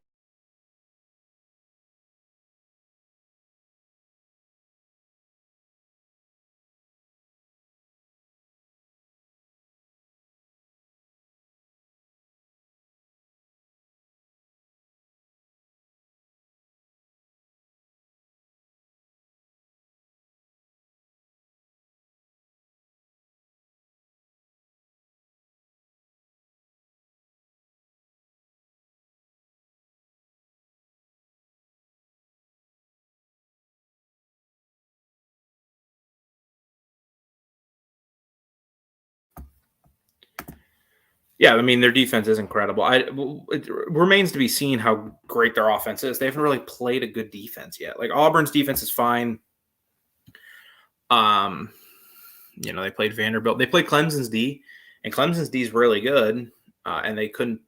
Yeah, I mean, their defense is incredible. It remains to be seen how great their offense is. They haven't really played a good defense yet. Like Auburn's defense is fine. They played Vanderbilt. They played Clemson's D, and Clemson's D is really good, and they couldn't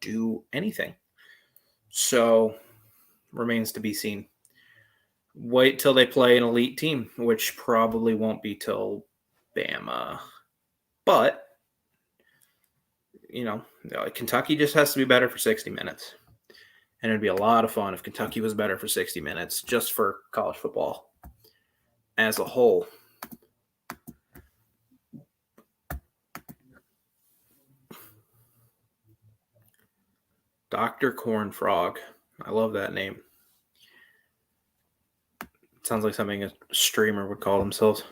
do anything. So, remains to be seen. Wait till they play an elite team, which probably won't be till Bama. But Kentucky just has to be better for 60 minutes. And it'd be a lot of fun if Kentucky was better for 60 minutes just for college football as a whole. Dr. Corn Frog. I love that name. It sounds like something a streamer would call themselves.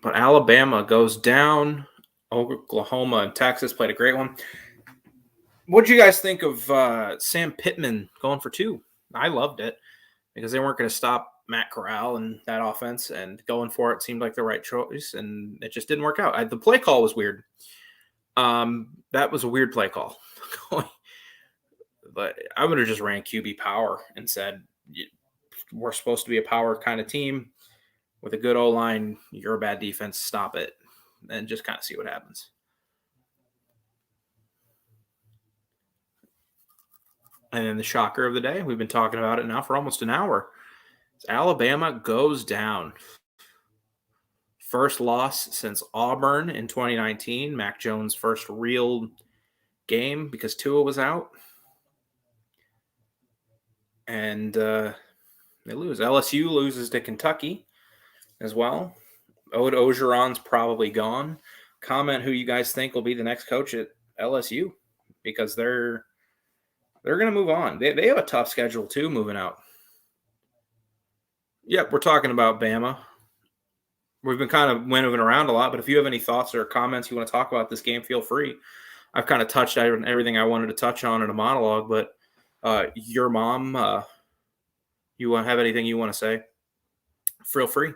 But Alabama goes down. Oklahoma and Texas played a great one. What did you guys think of Sam Pittman going for 2? I loved it because they weren't going to stop Matt Corral and that offense, and going for it seemed like the right choice, and it just didn't work out. The play call was weird. That was a weird play call. But I would have just ran QB power and said, we're supposed to be a power kind of team with a good O-line. You're a bad defense. Stop it. And just kind of see what happens. And then the shocker of the day, we've been talking about it now for almost an hour. Alabama goes down. First loss since Auburn in 2019. Mac Jones' first real game because Tua was out. And they lose. LSU loses to Kentucky. as well. Ode Ogeron's probably gone. Comment who you guys think will be the next coach at LSU, because they're going to move on. They have a tough schedule too moving out. Yep, we're talking about Bama. We've been kind of moving around a lot, but if you have any thoughts or comments you want to talk about this game, feel free. I've kind of touched on everything I wanted to touch on in a monologue, but your mom, you want to have anything you want to say? Feel free.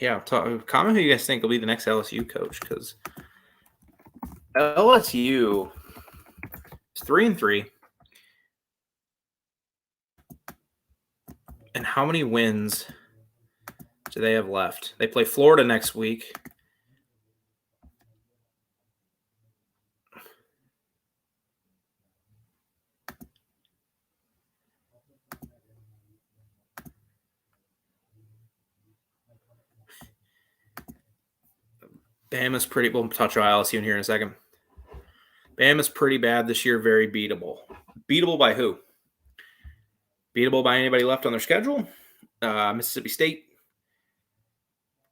Yeah, comment who you guys think will be the next LSU coach, because LSU is 3-3. And how many wins do they have left? They play Florida next week. Bama's pretty. We'll touch on LSU in here in a second. Bama's pretty bad this year. Very beatable. Beatable by who? Beatable by anybody left on their schedule? Mississippi State,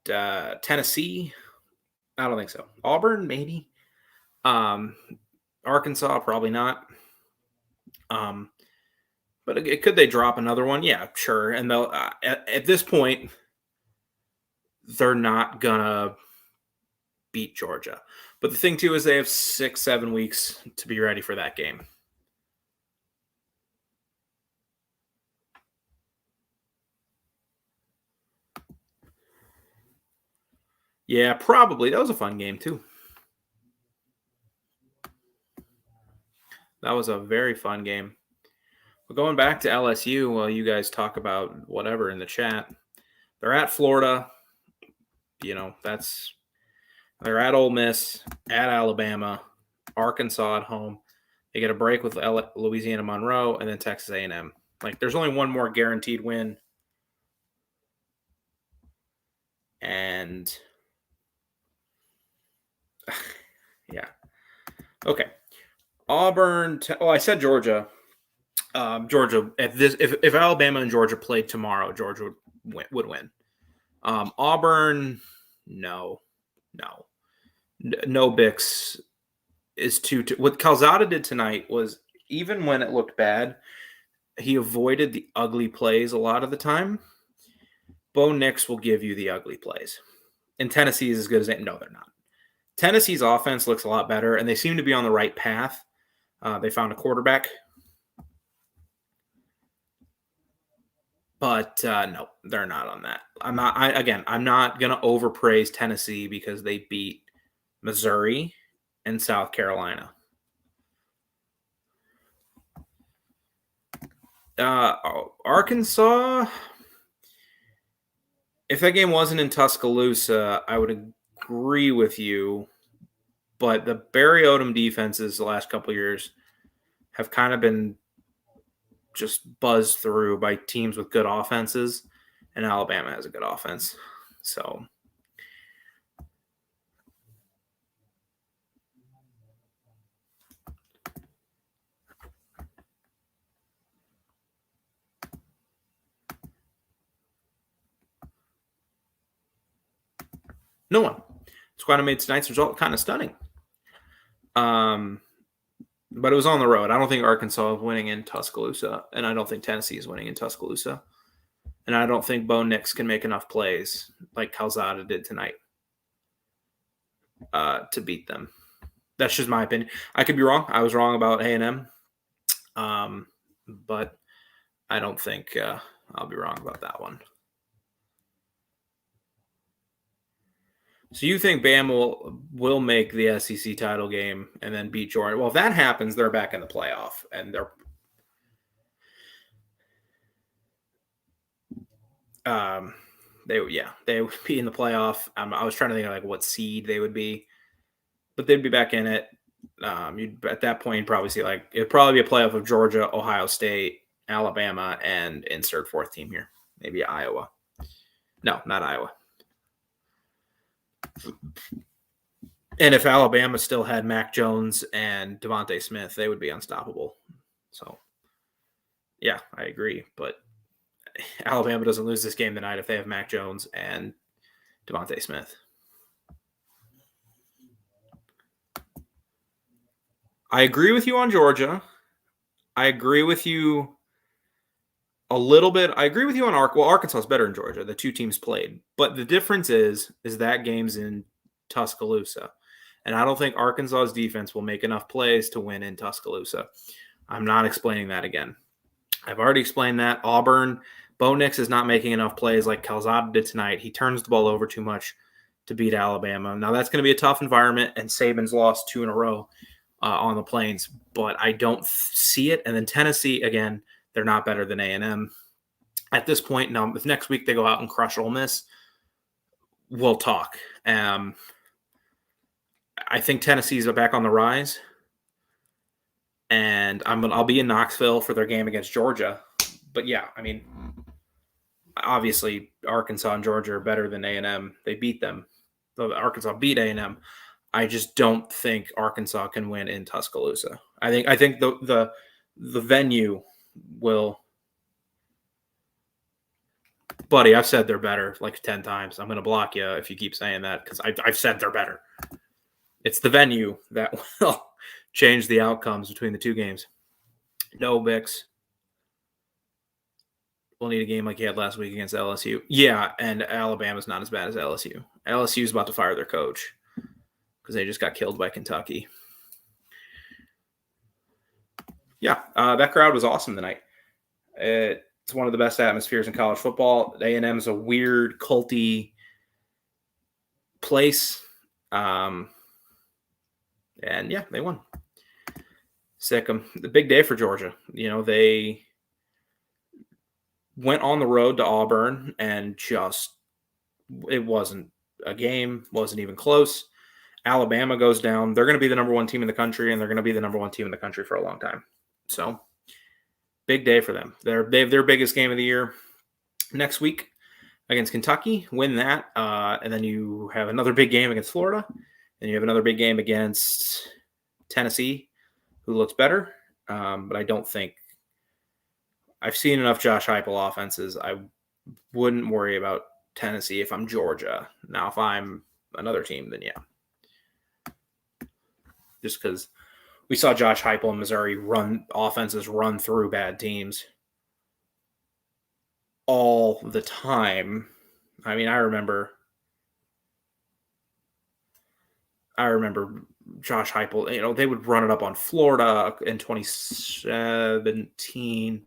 Tennessee. I don't think so. Auburn, maybe. Arkansas, probably not. But could they drop another one? Yeah, sure. And they'll at this point, they're not gonna beat Georgia. But the thing too is they have 6-7 weeks to be ready for that game. Yeah, probably. That was a fun game too. That was a very fun game. But going back to LSU, while you guys talk about whatever in the chat, they're at Florida. You know, they're at Ole Miss, at Alabama, Arkansas at home. They get a break with Louisiana Monroe, and then Texas A&M. Like, there's only one more guaranteed win. And yeah. Okay. Auburn. I said Georgia. Georgia at this. If Alabama and Georgia played tomorrow, Georgia would win. Auburn, no. No Bix is too. What Calzada did tonight was, even when it looked bad, he avoided the ugly plays a lot of the time. Bo Nix will give you the ugly plays. And Tennessee is as good as they. No, they're not. Tennessee's offense looks a lot better, and they seem to be on the right path. They found a quarterback. But no, they're not on that. I'm not going to overpraise Tennessee because they beat Missouri and South Carolina. Arkansas, if that game wasn't in Tuscaloosa, I would agree with you. But the Barry Odom defenses the last couple of years have kind of been just buzzed through by teams with good offenses, and Alabama has a good offense. So no one. Squad made tonight's result kind of stunning. But it was on the road. I don't think Arkansas is winning in Tuscaloosa, and I don't think Tennessee is winning in Tuscaloosa. And I don't think Bo Nix can make enough plays like Calzada did tonight to beat them. That's just my opinion. I could be wrong. I was wrong about A&M. But I don't think I'll be wrong about that one. So you think Bama will make the SEC title game and then beat Georgia? Well, if that happens, they're back in the playoff, and they would be in the playoff. I was trying to think of like what seed they would be, but they'd be back in it. You'd at that point probably see like it'd probably be a playoff of Georgia, Ohio State, Alabama, and insert fourth team here, maybe Iowa. No, not Iowa. And if Alabama still had Mac Jones and Devontae Smith, they would be unstoppable. So, yeah, I agree. But Alabama doesn't lose this game tonight if they have Mac Jones and Devontae Smith. I agree with you on Georgia. I agree with you a little bit. I agree with you on Arkansas is better than Georgia. The two teams played, but the difference is that game's in Tuscaloosa, and I don't think Arkansas's defense will make enough plays to win in Tuscaloosa. I'm not explaining that again. I've already explained that. Auburn, Bo Nix is not making enough plays like Calzada did tonight. He turns the ball over too much to beat Alabama. Now that's going to be a tough environment, and Saban's lost 2 in a row on the Plains, but I don't see it. And then Tennessee again. They're not better than A&M at this point. Now, if next week they go out and crush Ole Miss, we'll talk. I think Tennessee's back on the rise, and I'll be in Knoxville for their game against Georgia. But yeah, I mean, obviously Arkansas and Georgia are better than A&M. They beat them. Arkansas beat A&M. I just don't think Arkansas can win in Tuscaloosa. I think the venue will. Buddy, I've said they're better like 10 times. I'm going to block you if you keep saying that because I've said they're better. It's the venue that will change the outcomes between the two games. No, Bix. We'll need a game like you had last week against LSU. Yeah, and Alabama's not as bad as LSU. LSU's about to fire their coach because they just got killed by Kentucky. Yeah, that crowd was awesome tonight. It's one of the best atmospheres in college football. A&M is a weird, culty place. And yeah, they won. Sick 'em. The big day for Georgia. They went on the road to Auburn and it wasn't a game, wasn't even close. Alabama goes down. They're going to be the number 1 team in the country, and they're going to be the number 1 team in the country for a long time. So, big day for them. They have their biggest game of the year next week against Kentucky. Win that, and then you have another big game against Florida, and you have another big game against Tennessee, who looks better. But I don't think I've seen enough Josh Heupel offenses. I wouldn't worry about Tennessee if I'm Georgia. Now, if I'm another team, then yeah. Just because we saw Josh Heupel in Missouri run through bad teams all the time. I mean, I remember Josh Heupel, they would run it up on Florida in 2017.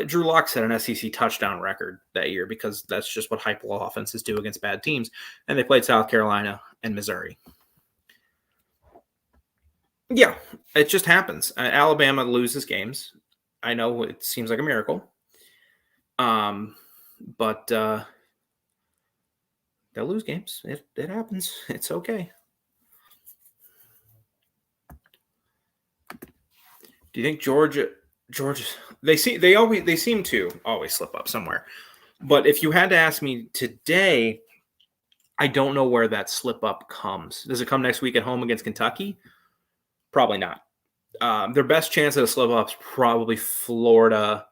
Drew Lock set an SEC touchdown record that year because that's just what Heupel offenses do against bad teams. And they played South Carolina and Missouri. Yeah, it just happens. Alabama loses games. I know it seems like a miracle. But they'll lose games. It happens. It's okay. Do you think Georgia they seem to always slip up somewhere. But if you had to ask me today, I don't know where that slip up comes. Does it come next week at home against Kentucky? Probably not. Their best chance at a slip up is probably Florida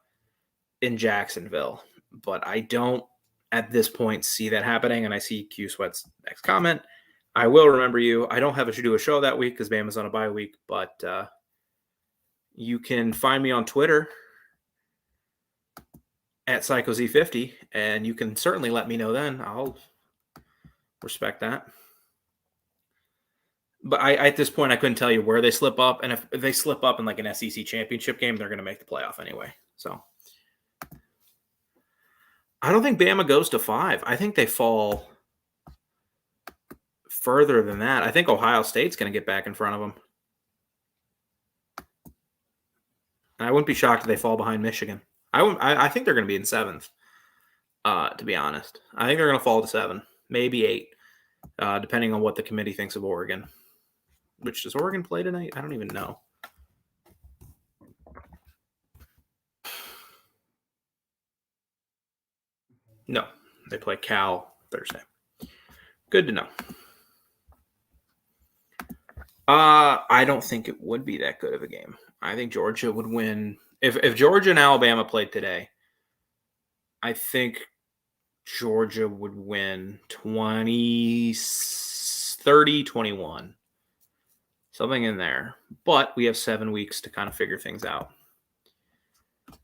in Jacksonville. But I don't, at this point, see that happening. And I see Q Sweat's next comment. I will remember you. I don't have to do a show that week because Bama's on a bye week. But you can find me on Twitter at PsychoZ50. And you can certainly let me know then. I'll respect that. But at this point, I couldn't tell you where they slip up. And if they slip up in like an SEC championship game, they're going to make the playoff anyway. So I don't think Bama goes to 5. I think they fall further than that. I think Ohio State's going to get back in front of them. And I wouldn't be shocked if they fall behind Michigan. I think they're going to be in 7th, to be honest. I think they're going to fall to 7, maybe 8, depending on what the committee thinks of Oregon. Which does Oregon play tonight? I don't even know. No, they play Cal Thursday. Good to know. I don't think it would be that good of a game. I think Georgia would win. If Georgia and Alabama played today, I think Georgia would win 30-21. Something in there. But we have 7 weeks to kind of figure things out.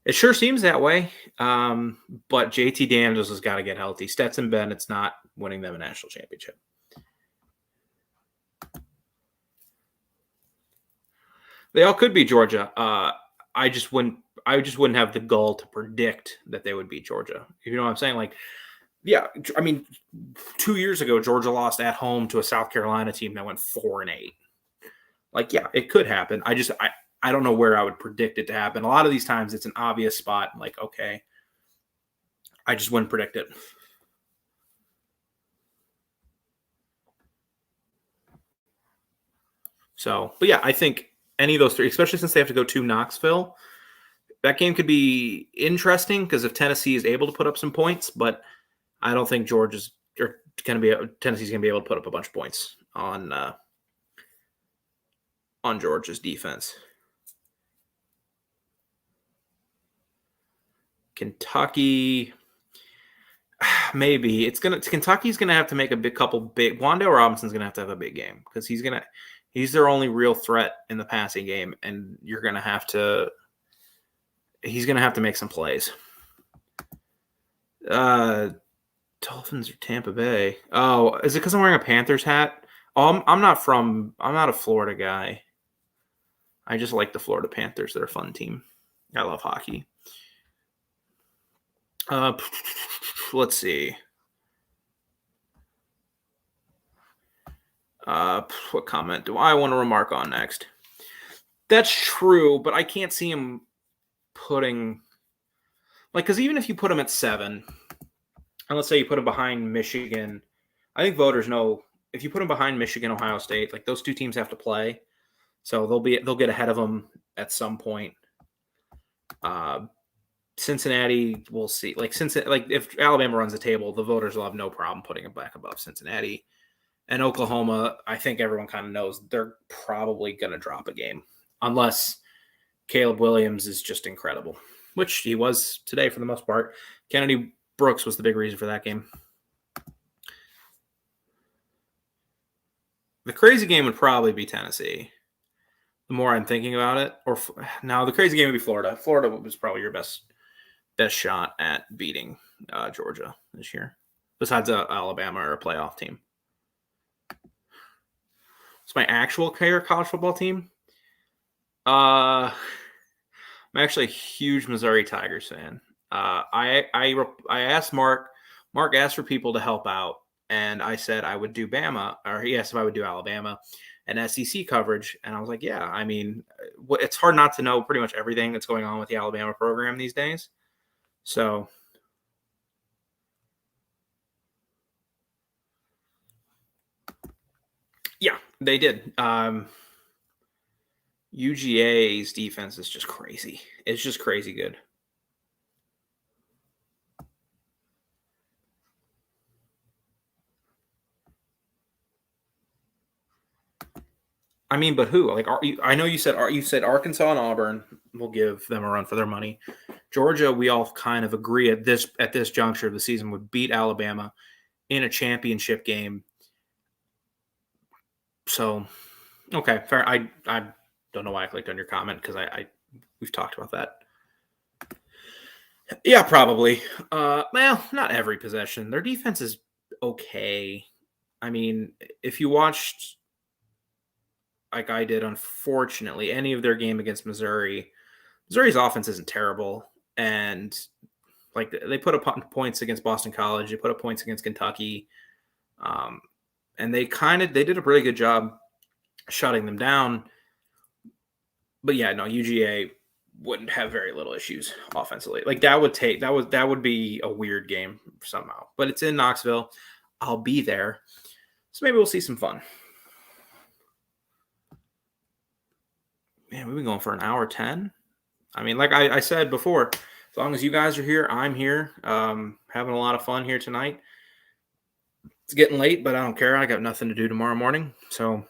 It sure seems that way. But JT Daniels has got to get healthy. Stetson Bennett's not winning them a national championship. They all could be Georgia. I just wouldn't have the gall to predict that they would beat Georgia. You know what I'm saying? Like, yeah, I mean, 2 years ago, Georgia lost at home to a South Carolina team that went 4-8. Like, yeah, it could happen. I don't know where I would predict it to happen. A lot of these times it's an obvious spot. Like, okay, I just wouldn't predict it. So, but yeah, I think any of those three, especially since they have to go to Knoxville, that game could be interesting because if Tennessee is able to put up some points, but I don't think Tennessee's going to be able to put up a bunch of points on Georgia's defense. Kentucky, maybe Kentucky's gonna have to make a couple big. Wan'Dale Robinson's gonna have a big game because he's their only real threat in the passing game, and he's gonna have to make some plays. Dolphins or Tampa Bay? Oh, is it because I'm wearing a Panthers hat? Oh, I'm not a Florida guy. I just like the Florida Panthers. They're a fun team. I love hockey. Let's see. What comment do I want to remark on next? That's true, but I can't see him putting because even if you put him at 7, and let's say you put him behind Michigan, I think voters know if you put him behind Michigan, Ohio State, like those two teams have to play, so they'll get ahead of them at some point. Cincinnati, we'll see. If Alabama runs the table, the voters will have no problem putting him back above Cincinnati. And Oklahoma, I think everyone kind of knows they're probably going to drop a game unless Caleb Williams is just incredible, which he was today for the most part. Kennedy Brooks was the big reason for that game. The crazy game would probably be Tennessee. The more I'm thinking about it, the crazy game would be Florida. Florida was probably your best shot at beating Georgia this year, besides Alabama or a playoff team. It's my actual college football team. I'm actually a huge Missouri Tigers fan. I asked Mark. Mark asked for people to help out, and I said I would do Bama, or he asked if I would do Alabama and SEC coverage, and I was like, yeah. I mean, it's hard not to know pretty much everything that's going on with the Alabama program these days. So, yeah, they did. UGA's defense is just crazy. It's just crazy good. I mean, but who? I know you said Arkansas and Auburn will give them a run for their money. Georgia, we all kind of agree at this juncture of the season would beat Alabama in a championship game. So, okay, fair. I don't know why I clicked on your comment because we've talked about that. Yeah, probably. Well, not every possession. Their defense is okay. I mean, if you watched, like I did, unfortunately, any of their game against Missouri's offense isn't terrible, and like they put up points against Boston College, they put up points against Kentucky, and they did a really good job shutting them down. But yeah, no, UGA wouldn't have very little issues offensively. Like that would be a weird game somehow. But it's in Knoxville. I'll be there. So maybe we'll see some fun. Man, we've been going for an hour 10. I mean, like I said before, as long as you guys are here, I'm here. Having a lot of fun here tonight. It's getting late, but I don't care. I got nothing to do tomorrow morning. So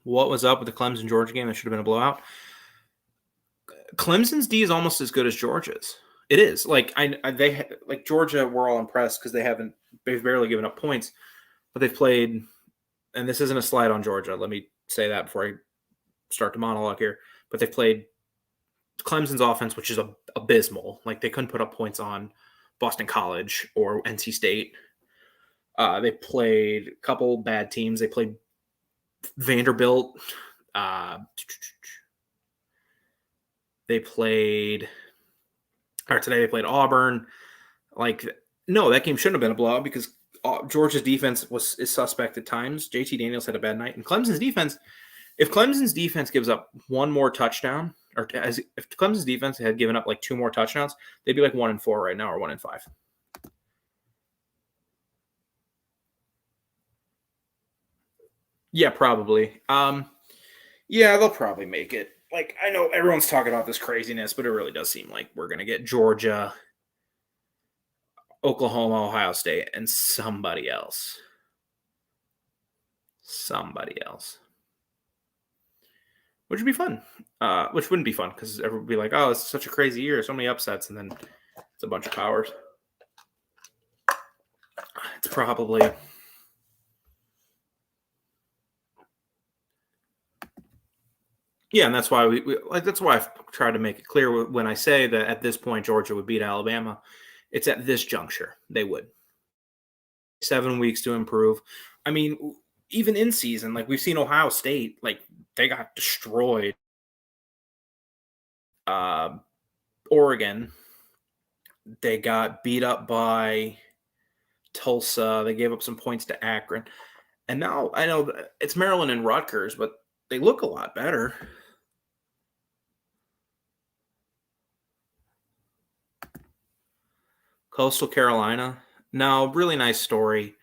What was up with the Clemson Georgia game? That should have been a blowout. Clemson's D is almost as good as Georgia's. It is like Georgia. We're all impressed because they've barely given up points, but they've played. And this isn't a slide on Georgia. Let me say that before I start the monologue here. But they've played Clemson's offense, which is abysmal. Like they couldn't put up points on Boston College or NC State. They played a couple bad teams. They played Vanderbilt. They played. Or today they played Auburn. No, that game shouldn't have been a blowout because Georgia's defense is suspect at times. JT Daniels had a bad night, and Clemson's defense. If Clemson's defense gives up one more touchdown, or if Clemson's defense had given up like 2 more touchdowns, they'd be like 1-4 right now, or 1-5. Yeah, probably. Yeah, they'll probably make it. Like I know everyone's talking about this craziness, but it really does seem like we're gonna get Georgia, Oklahoma, Ohio State, and somebody else. Which would be fun. Which wouldn't be fun because everyone would be like, oh, it's such a crazy year. So many upsets. And then it's a bunch of powers. It's probably. Yeah, and that's why that's why I've tried to make it clear when I say that at this point Georgia would beat Alabama. It's at this juncture. They would. 7 weeks to improve. I mean, even in season, like we've seen Ohio State, like they got destroyed. Oregon, they got beat up by Tulsa. They gave up some points to Akron. And now I know it's Maryland and Rutgers, but they look a lot better. Coastal Carolina. Now, really nice story.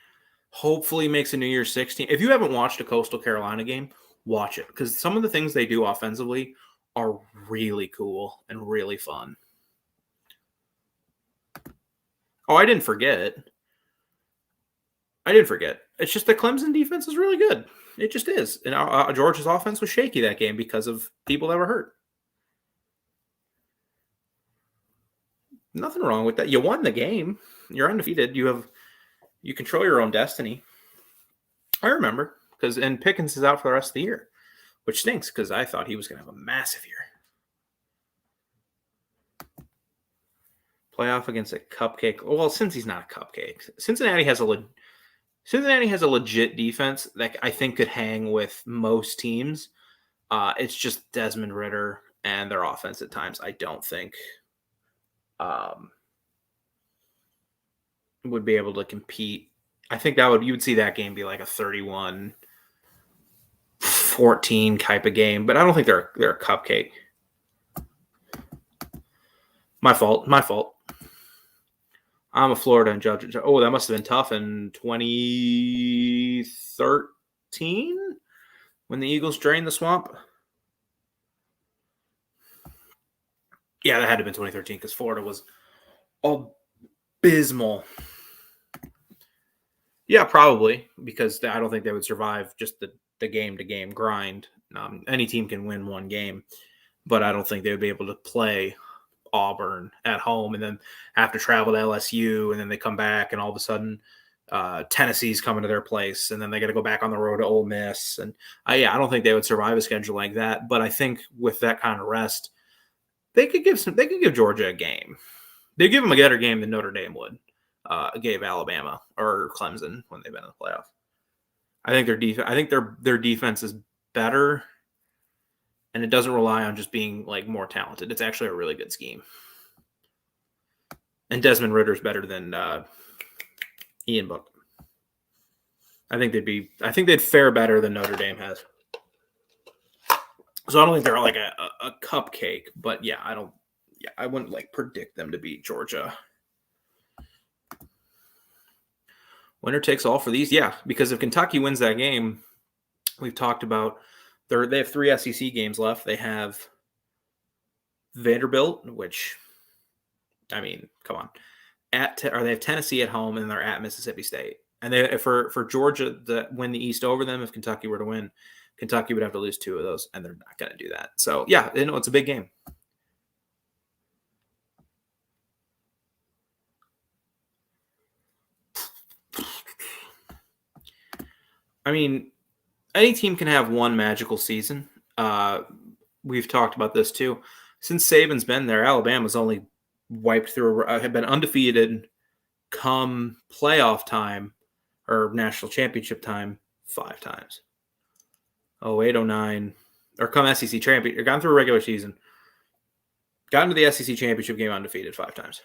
Hopefully makes a New Year's 16. If you haven't watched a Coastal Carolina game, watch it because some of the things they do offensively are really cool and really fun. Oh, I didn't forget. It's just the Clemson defense is really good. It just is. And Georgia's offense was shaky that game because of people that were hurt. Nothing wrong with that. You won the game. You're undefeated. You control your own destiny. I remember and Pickens is out for the rest of the year, which stinks because I thought he was going to have a massive year. Playoff against a cupcake. Well, since he's not a cupcake, Cincinnati has a legit defense that I think could hang with most teams. It's just Desmond Ridder and their offense at times. I don't think would be able to compete. I think you would see that game be like a 31-14 type of game, but I don't think they're a cupcake. My fault. I'm a Florida and judge. Oh, that must have been tough in 2013 when the Eagles drained the swamp. Yeah, that had to have been 2013 because Florida was abysmal. Yeah, probably because I don't think they would survive just the game-to-game grind. Any team can win one game, but I don't think they would be able to play Auburn at home and then have to travel to LSU and then they come back and all of a sudden Tennessee's coming to their place and then they got to go back on the road to Ole Miss. And I don't think they would survive a schedule like that. But I think with that kind of rest, they could give Georgia a game. They'd give them a better game than Notre Dame gave Alabama or Clemson when they've been in the playoff. I think their defense is better, and it doesn't rely on just being like more talented. It's actually a really good scheme. And Desmond Ridder's better than Ian Book. I think they'd fare better than Notre Dame has. So I don't think they're like a cupcake, but I wouldn't like predict them to beat Georgia. Winner takes all for these, yeah, because if Kentucky wins that game, we've talked about they have 3 SEC games left. They have Vanderbilt, which, I mean, come on, or they have Tennessee at home and they're at Mississippi State. And for Georgia to win the East over them, if Kentucky were to win, Kentucky would have to lose 2 of those, and they're not going to do that. So, yeah, it's a big game. I mean, any team can have one magical season. We've talked about this too. Since Saban's been there, Alabama's only wiped through, have been undefeated come playoff time or national championship time 5 times. 08, 09, or come SEC championship, gone through a regular season, gotten to the SEC championship game undefeated 5 times.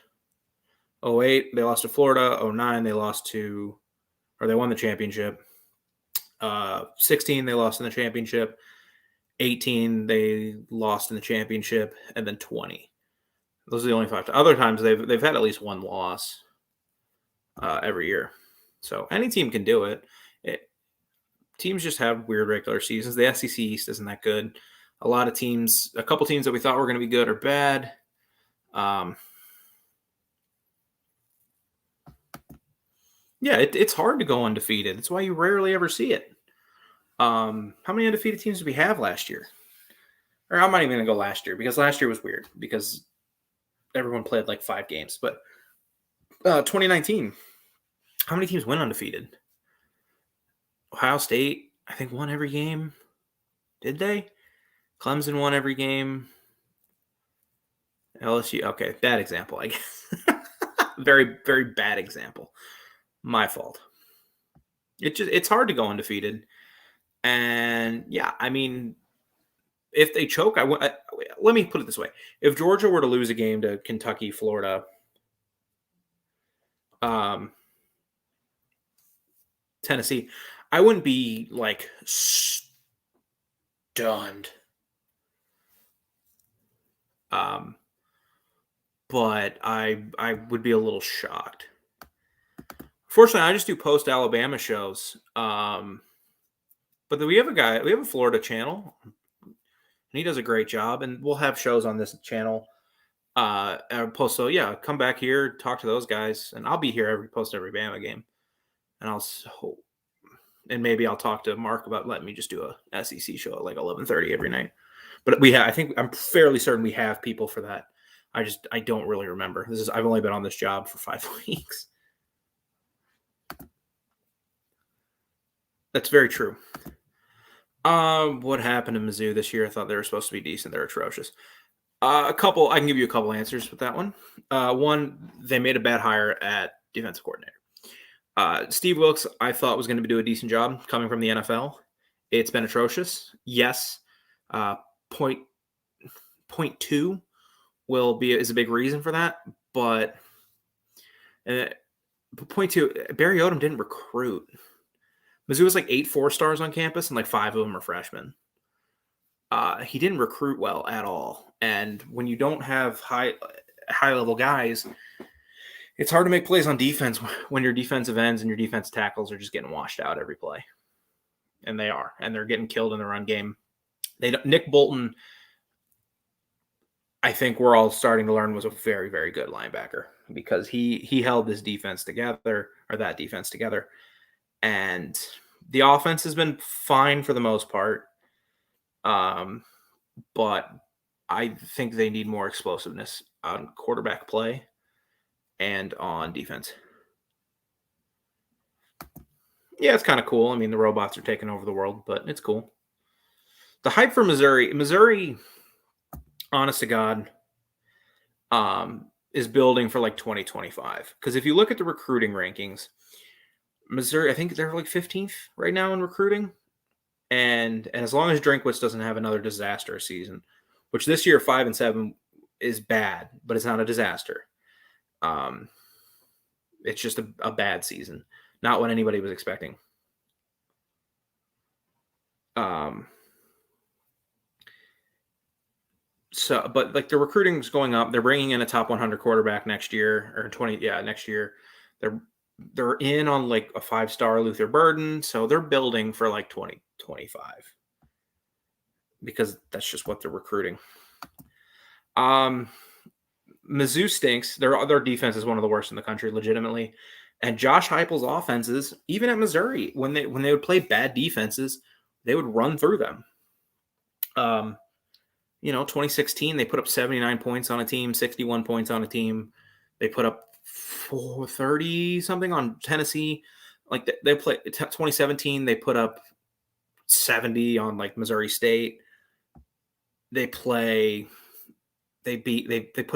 08, they lost to Florida. 09, they won the championship. 16, they lost in the championship. 18, they lost in the championship, and then 20. Those are the only 5 times. Other times they've had at least one loss every year. So any team can do it. Teams just have weird regular seasons. The SEC East isn't that good. A couple teams that we thought were going to be good are bad. Yeah, it's hard to go undefeated. That's why you rarely ever see it. How many undefeated teams did we have last year? Or I'm not even going to go last year because last year was weird because everyone played like 5 games. But 2019, how many teams went undefeated? Ohio State, I think, won every game. Did they? Clemson won every game. LSU, okay, bad example, I guess. Very, very bad example. My fault. It's hard to go undefeated. And, yeah, I mean, if they choke, let me put it this way. If Georgia were to lose a game to Kentucky, Florida, Tennessee, I wouldn't be, like, stunned. But I would be a little shocked. Fortunately, I just do post-Alabama shows. But we have a Florida channel, and he does a great job, and we'll have shows on this channel. So, yeah, come back here, talk to those guys, and I'll be here every Bama game. And maybe I'll talk to Mark about letting me just do a SEC show at like 11:30 every night. But I'm fairly certain we have people for that. I don't really remember. I've only been on this job for 5 weeks. That's very true. What happened to Mizzou this year? I thought they were supposed to be decent. They're atrocious. I can give you a couple answers with that one. One, they made a bad hire at defensive coordinator. Steve Wilkes, I thought was going to do a decent job coming from the NFL. It's been atrocious. Yes. Point 2 is a big reason for that, but point 2, Barry Odom didn't recruit. Mizzou was like 8 4-stars on campus, and like 5 of them are freshmen. He didn't recruit well at all, and when you don't have high level guys, it's hard to make plays on defense when your defensive ends and your defense tackles are just getting washed out every play, and they're getting killed in the run game. Nick Bolton, I think we're all starting to learn, was a very, very good linebacker because he held that defense together, and the offense has been fine for the most part. But I think they need more explosiveness on quarterback play and on defense. Yeah, it's kind of cool. I mean, the robots are taking over the world, but it's cool. The hype for Missouri, honest to God, is building for like 2025. Because if you look at the recruiting rankings, Missouri, I think they're like 15th right now in recruiting. And as long as Drinkwitz doesn't have another disastrous season, which this year 5-7 is bad, but it's not a disaster. It's just a bad season, not what anybody was expecting. But like the recruiting's going up. They're bringing in a top 100 quarterback next year next year. They're in on like a 5-star Luther Burden, so they're building for like 2025 because that's just what they're recruiting. Mizzou stinks. Their defense is one of the worst in the country, legitimately. And Josh Heupel's offenses, even at Missouri, when they would play bad defenses, they would run through them. 2016, they put up 79 points on a team, 61 points on a team. They put up 430 something on Tennessee. Like they play 2017, they put up 70 on like Missouri State. They put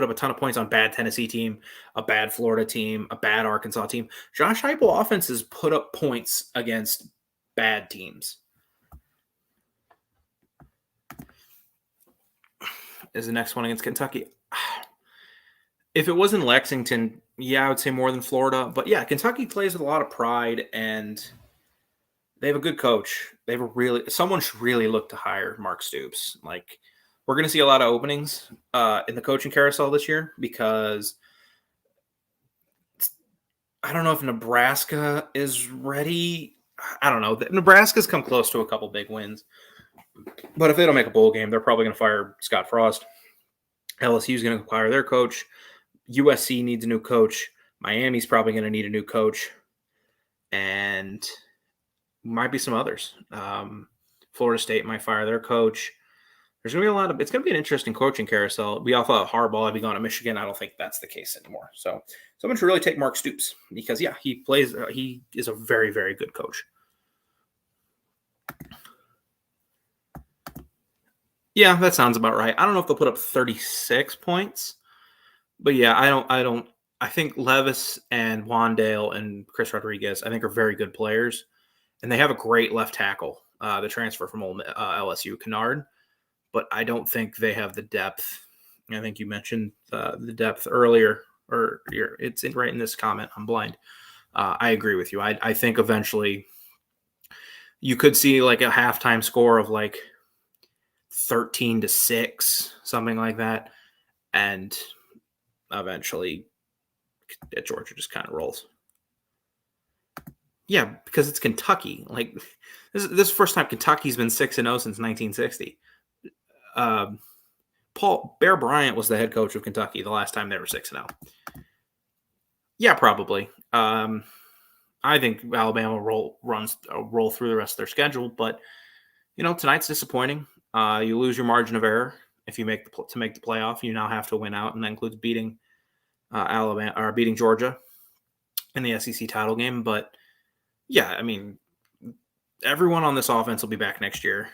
up a ton of points on bad Tennessee team, a bad Florida team, a bad Arkansas team. Josh Heupel offenses put up points against bad teams. Is the next one against Kentucky? If it was in Lexington, yeah, I would say more than Florida. But yeah, Kentucky plays with a lot of pride, and they have a good coach. Someone should really look to hire Mark Stoops. Like, we're going to see a lot of openings in the coaching carousel this year because I don't know if Nebraska is ready. I don't know. Nebraska's come close to a couple big wins. But if they don't make a bowl game, they're probably going to fire Scott Frost. LSU is going to fire their coach. USC needs a new coach. Miami's probably going to need a new coach. And might be some others. Florida State might fire their coach. There's going to be it's going to be an interesting coaching carousel. We all thought Harbaugh would be going to Michigan. I don't think that's the case anymore. So someone should really take Mark Stoops because, yeah, he is a very, very good coach. Yeah, that sounds about right. I don't know if they'll put up 36 points, but yeah, I think Levis and Wandale and Chris Rodriguez, I think, are very good players, and they have a great left tackle, the transfer from LSU, Kennard, but I don't think they have the depth. I think you mentioned the depth earlier, or it's right in this comment. I'm blind. I agree with you. I think eventually you could see like a halftime score of like 13-6, something like that, and eventually Georgia just kind of rolls. Yeah, because it's Kentucky. Like this is the first time Kentucky's been 6-0 since 1960. Bear Bryant was the head coach of Kentucky the last time they were 6-0. Yeah, probably. I think Alabama will roll through the rest of their schedule, but tonight's disappointing. You lose your margin of error if you make the playoff. You now have to win out, and that includes beating Alabama or beating Georgia in the SEC title game. But yeah, I mean, everyone on this offense will be back next year,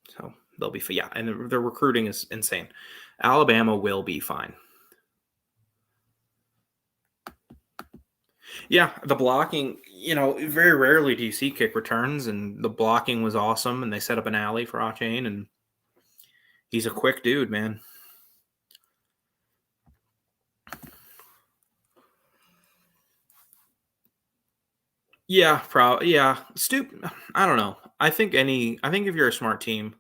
so they'll be fine. Yeah, and their recruiting is insane. Alabama will be fine. Yeah, the blocking, very rarely do you see kick returns, and the blocking was awesome, and they set up an alley for Achane, and he's a quick dude, man. Yeah, probably. Yeah, I don't know. I think if you're a smart team,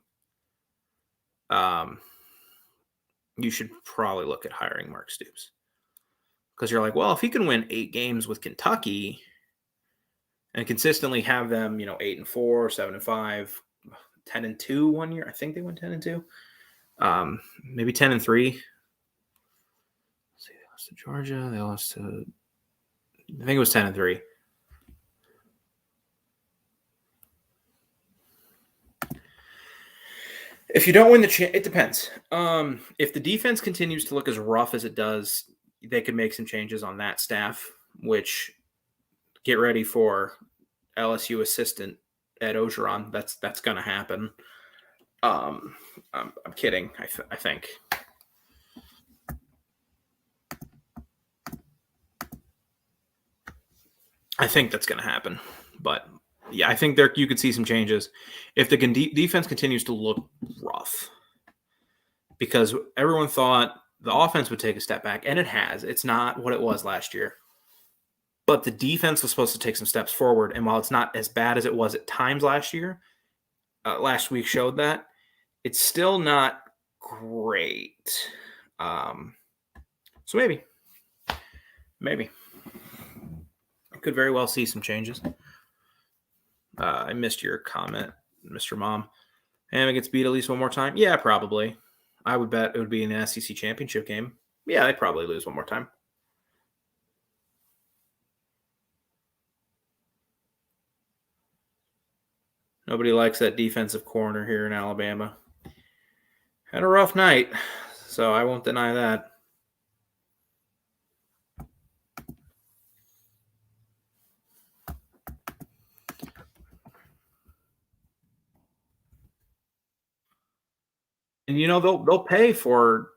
you should probably look at hiring Mark Stoops. Because you're like, well, if he can win 8 games with Kentucky and consistently have them, 8-4, 7-5, 10-2 one year. I think they went 10-2. Maybe 10-3. Let's see, they lost to Georgia. They lost to, I think it was 10-3. If you don't win it depends. If the defense continues to look as rough as it does, they could make some changes on that staff, which get ready for LSU assistant Ed Ogeron. That's going to happen. I'm kidding. I think. I think that's going to happen, but yeah, I think you could see some changes if the defense continues to look rough, because everyone thought the offense would take a step back, and it has. It's not what it was last year, but the defense was supposed to take some steps forward, and while it's not as bad as it was at times last year, last week showed that, it's still not great. So maybe. I could very well see some changes. I missed your comment, Mr. Mom. And it gets beat at least one more time? Yeah, probably. I would bet it would be in the SEC championship game. Yeah, they'd probably lose one more time. Nobody likes that defensive corner here in Alabama. Had a rough night, so I won't deny that. And they'll pay for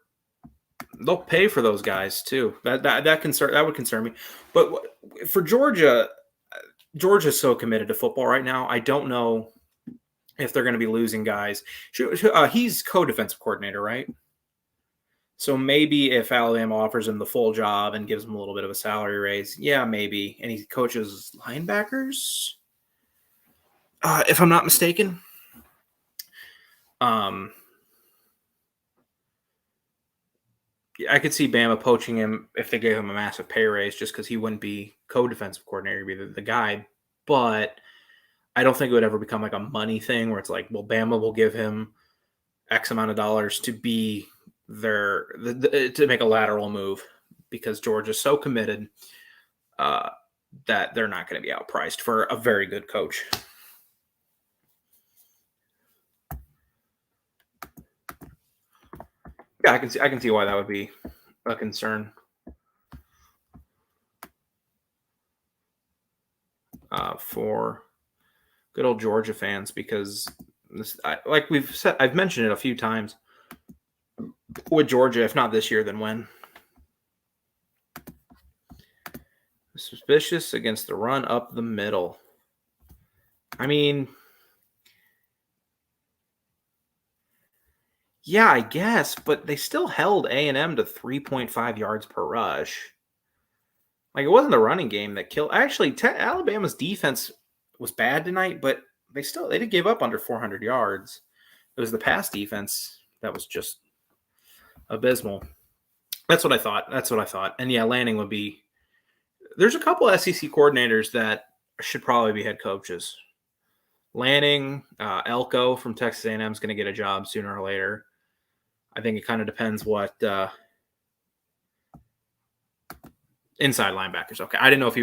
those guys too. That would concern me. But for Georgia, Georgia's so committed to football right now. I don't know if they're going to be losing guys. He's co-defensive coordinator, right? So maybe if Alabama offers him the full job and gives him a little bit of a salary raise, yeah, maybe. And he coaches linebackers, if I'm not mistaken. I could see Bama poaching him if they gave him a massive pay raise, just because he wouldn't be co-defensive coordinator, he'd be the guy. But I don't think it would ever become like a money thing where it's like, well, Bama will give him X amount of dollars to be to make a lateral move, because Georgia's so committed that they're not going to be outpriced for a very good coach. Yeah, I can see why that would be a concern. For good old Georgia fans, because like we've said, I've mentioned it a few times with Georgia. If not this year, then when? Suspicious against the run up the middle. I mean, yeah, I guess, but they still held A&M to 3.5 yards per rush. Like, it wasn't the running game that killed. Actually, Alabama's defense was bad tonight, but they did give up under 400 yards. It was the pass defense that was just abysmal. That's what I thought. And yeah, Lanning would be. There's a couple SEC coordinators that should probably be head coaches. Lanning, Elko from Texas A&M is going to get a job sooner or later. I think it kind of depends what inside linebackers. Okay, I didn't know if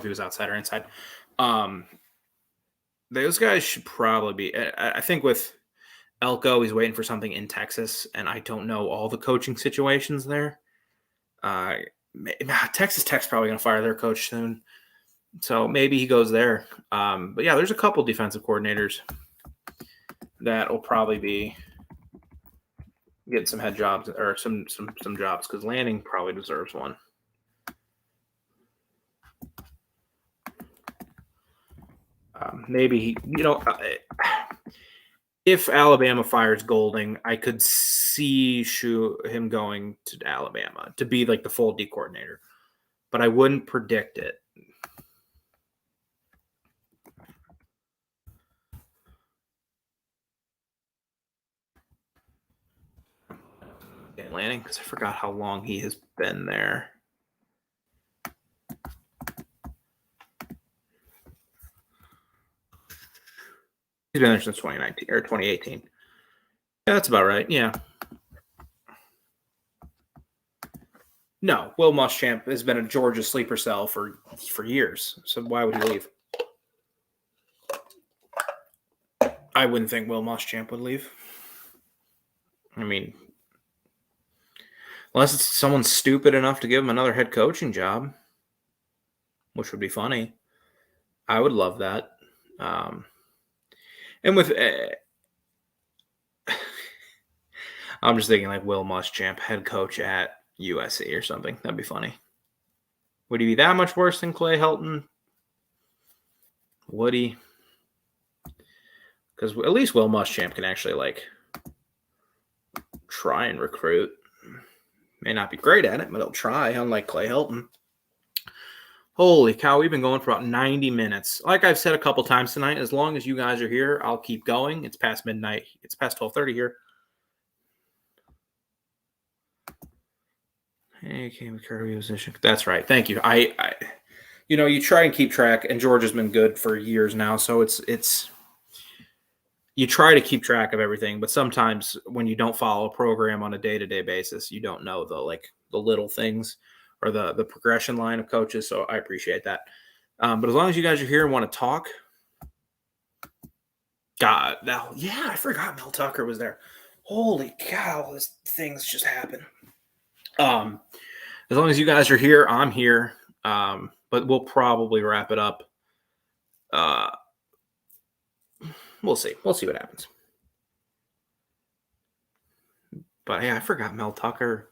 he was outside or inside. Those guys should probably be. I think with Elko, he's waiting for something in Texas, and I don't know all the coaching situations there. Texas Tech's probably going to fire their coach soon, so maybe he goes there. But yeah, there's a couple defensive coordinators that will probably be getting some head jobs or some jobs, because Lanning probably deserves one. Maybe if Alabama fires Golding, I could see him going to Alabama to be like the full D coordinator, but I wouldn't predict it. Lanning, because I forgot how long he has been there. He's been there since 2019 or 2018. Yeah, that's about right. Yeah. No, Will Muschamp has been a Georgia sleeper cell for years. So why would he leave? I wouldn't think Will Muschamp would leave. I mean, unless it's someone stupid enough to give him another head coaching job, which would be funny. I would love that. And with, I'm just thinking like Will Muschamp, head coach at USC or something. That'd be funny. Would he be that much worse than Clay Helton? Would he? Because at least Will Muschamp can actually like try and recruit. May not be great at it, but he'll try, unlike Clay Helton. Holy cow, we've been going for about 90 minutes. Like I've said a couple times tonight, as long as you guys are here, I'll keep going. It's past midnight. It's past 12:30 here. Hey, came a Kirby position. That's right. Thank you. I you try and keep track, and Georgia's been good for years now, so it's you try to keep track of everything, but sometimes when you don't follow a program on a day-to-day basis, you don't know the little things or the progression line of coaches. So I appreciate that. But as long as you guys are here and want to talk, God, now, yeah, I forgot Mel Tucker was there. Holy cow, this things just happened. As long as you guys are here, I'm here. But we'll probably wrap it up. We'll see. We'll see what happens. But yeah, I forgot Mel Tucker.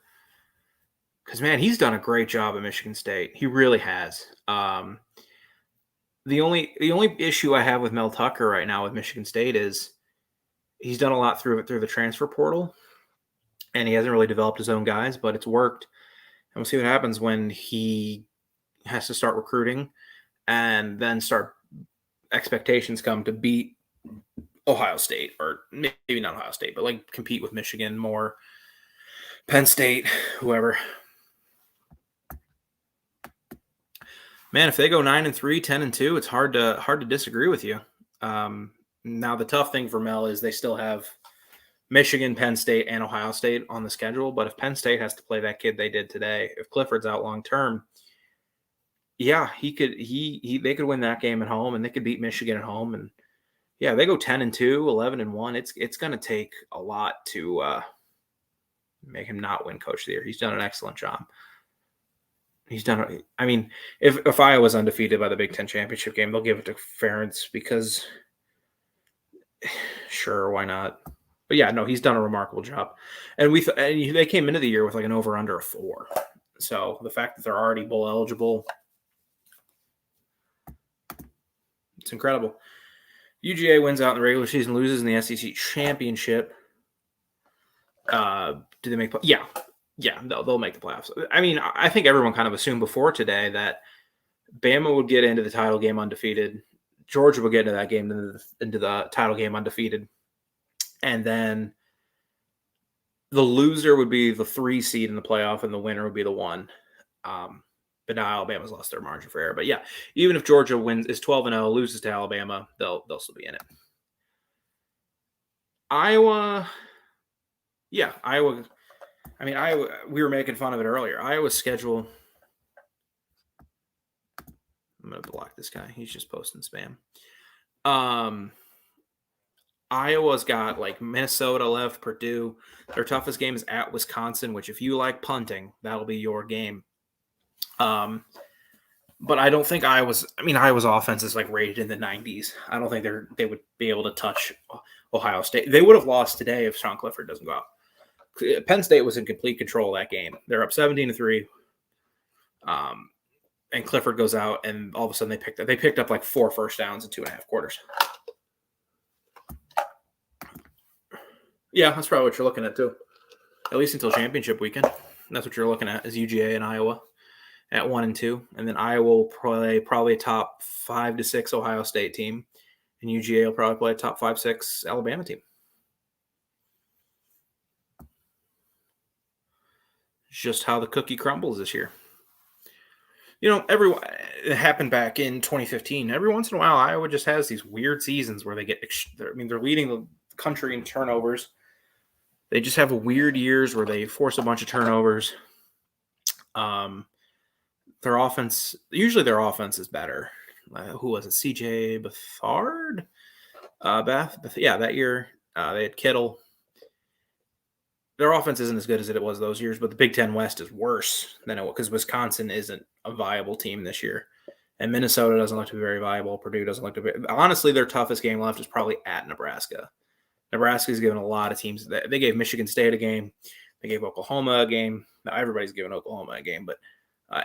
Because, man, he's done a great job at Michigan State. He really has. The only issue I have with Mel Tucker right now with Michigan State is he's done a lot through the transfer portal, and he hasn't really developed his own guys, but it's worked. And we'll see what happens when he has to start recruiting and then start expectations come to beat Ohio State, or maybe not Ohio State, but like compete with Michigan more, Penn State, whoever. Man, if they go 9-3, 10-2, it's hard to disagree with you. Now the tough thing for Mel is they still have Michigan, Penn State, and Ohio State on the schedule. But if Penn State has to play that kid they did today, if Clifford's out long term, yeah, they could win that game at home, and they could beat Michigan at home. And yeah, they go 10-2, 11-1. It's going to take a lot to make him not win Coach of the Year. He's done an excellent job. I mean, if Iowa's undefeated by the Big Ten championship game, they'll give it to Ferentz because, sure, why not? But yeah, no, he's done a remarkable job. And they came into the year with like an over-under of 4. So the fact that they're already bowl eligible, it's incredible. UGA wins out in the regular season, loses in the SEC championship. Do they make? Yeah, they'll make the playoffs. I mean, I think everyone kind of assumed before today that Bama would get into the title game undefeated. Georgia would get into that game, into the title game undefeated. And then the loser would be the 3 seed in the playoff, and the winner would be the 1. But now Alabama's lost their margin for error. But yeah, even if Georgia is 12-0, loses to Alabama, they'll still be in it. Iowa. I mean, we were making fun of it earlier. Iowa's schedule. I'm going to block this guy. He's just posting spam. Iowa's got like Minnesota left, Purdue. Their toughest game is at Wisconsin, which if you like punting, that'll be your game. But I don't think Iowa's offense is like rated in the 90s. I don't think they would be able to touch Ohio State. They would have lost today if Sean Clifford doesn't go out. Penn State was in complete control of that game. They're up 17-3. And Clifford goes out, and all of a sudden they picked up like 4 first downs in 2.5 quarters. Yeah, that's probably what you're looking at too. At least until championship weekend. That's what you're looking at is UGA and Iowa at 1-2. And then Iowa will play probably a top 5 to 6 Ohio State team. And UGA will probably play a top 5-6 Alabama team. It's just how the cookie crumbles this year. You know, it happened back in 2015. Every once in a while, Iowa just has these weird seasons where they're leading the country in turnovers. They just have weird years where they force a bunch of turnovers. Their offense is better. Who was it? CJ Beathard? That year they had Kittle. Their offense isn't as good as it was those years, but the Big Ten West is worse than it was because Wisconsin isn't a viable team this year. And Minnesota doesn't look to be very viable. Purdue doesn't look to be. Honestly, their toughest game left is probably at Nebraska. Nebraska's given a lot of teams. They gave Michigan State a game. They gave Oklahoma a game. Now everybody's given Oklahoma a game, but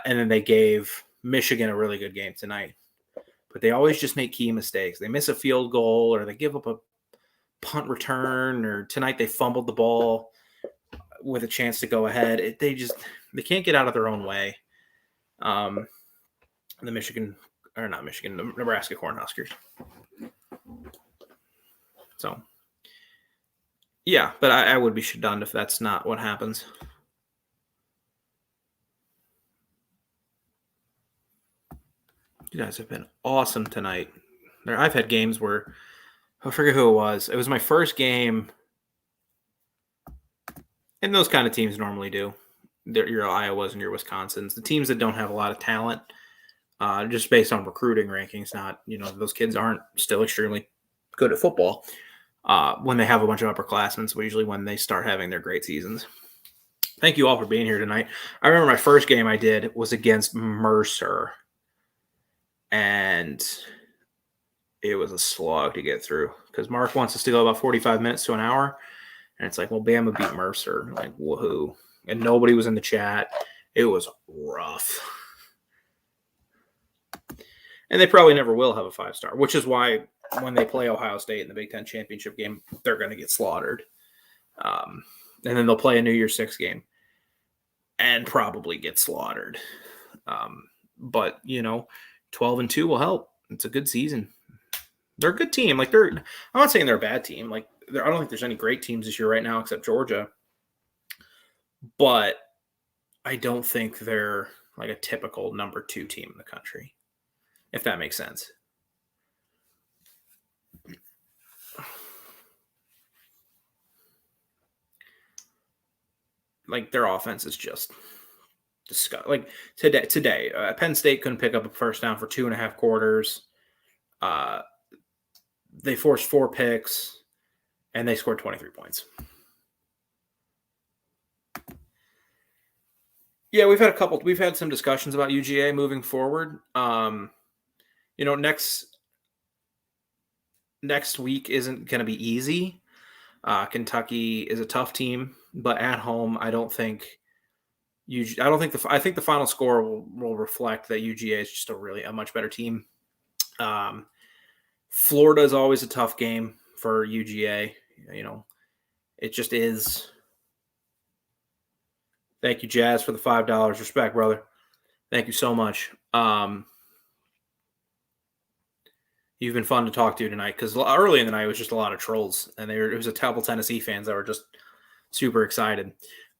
and then they gave Michigan a really good game tonight. But they always just make key mistakes. They miss a field goal, or they give up a punt return, or tonight they fumbled the ball with a chance to go ahead. They can't get out of their own way. The Nebraska Cornhuskers. So, yeah, but I would be stunned if that's not what happens. You guys have been awesome tonight. I've had games where I forget who it was. It was my first game. And those kind of teams normally do. Your Iowas and your Wisconsins. The teams that don't have a lot of talent, just based on recruiting rankings, not, those kids aren't still extremely good at football when they have a bunch of upperclassmen. So usually when they start having their great seasons. Thank you all for being here tonight. I remember my first game I did was against Mercer, and it was a slog to get through because Mark wants us to go about 45 minutes to an hour, and it's like, well, Bama beat Mercer. Like, woohoo. And nobody was in the chat. It was rough. And they probably never will have a 5-star, which is why when they play Ohio State in the Big Ten championship game, they're going to get slaughtered. And then they'll play a New Year's Six game and probably get slaughtered. But, 12-2 will help. It's a good season. They're a good team. I'm not saying they're a bad team. I don't think there's any great teams this year right now except Georgia. But I don't think they're like a typical number 2 team in the country, if that makes sense. Their offense is just disgusting. Today, Penn State couldn't pick up a first down for 2.5 quarters. They forced 4 picks, and they scored 23 points. Yeah, we've had some discussions about UGA moving forward. Next week isn't going to be easy. Kentucky is a tough team, but at home, I think the final score will reflect that UGA is just a much better team. Florida is always a tough game for UGA. It just is. Thank you, Jazz, for the $5. Respect, brother. Thank you so much. You've been fun to talk to tonight because early in the night it was just a lot of trolls, and it was a couple Tennessee fans that were just super excited.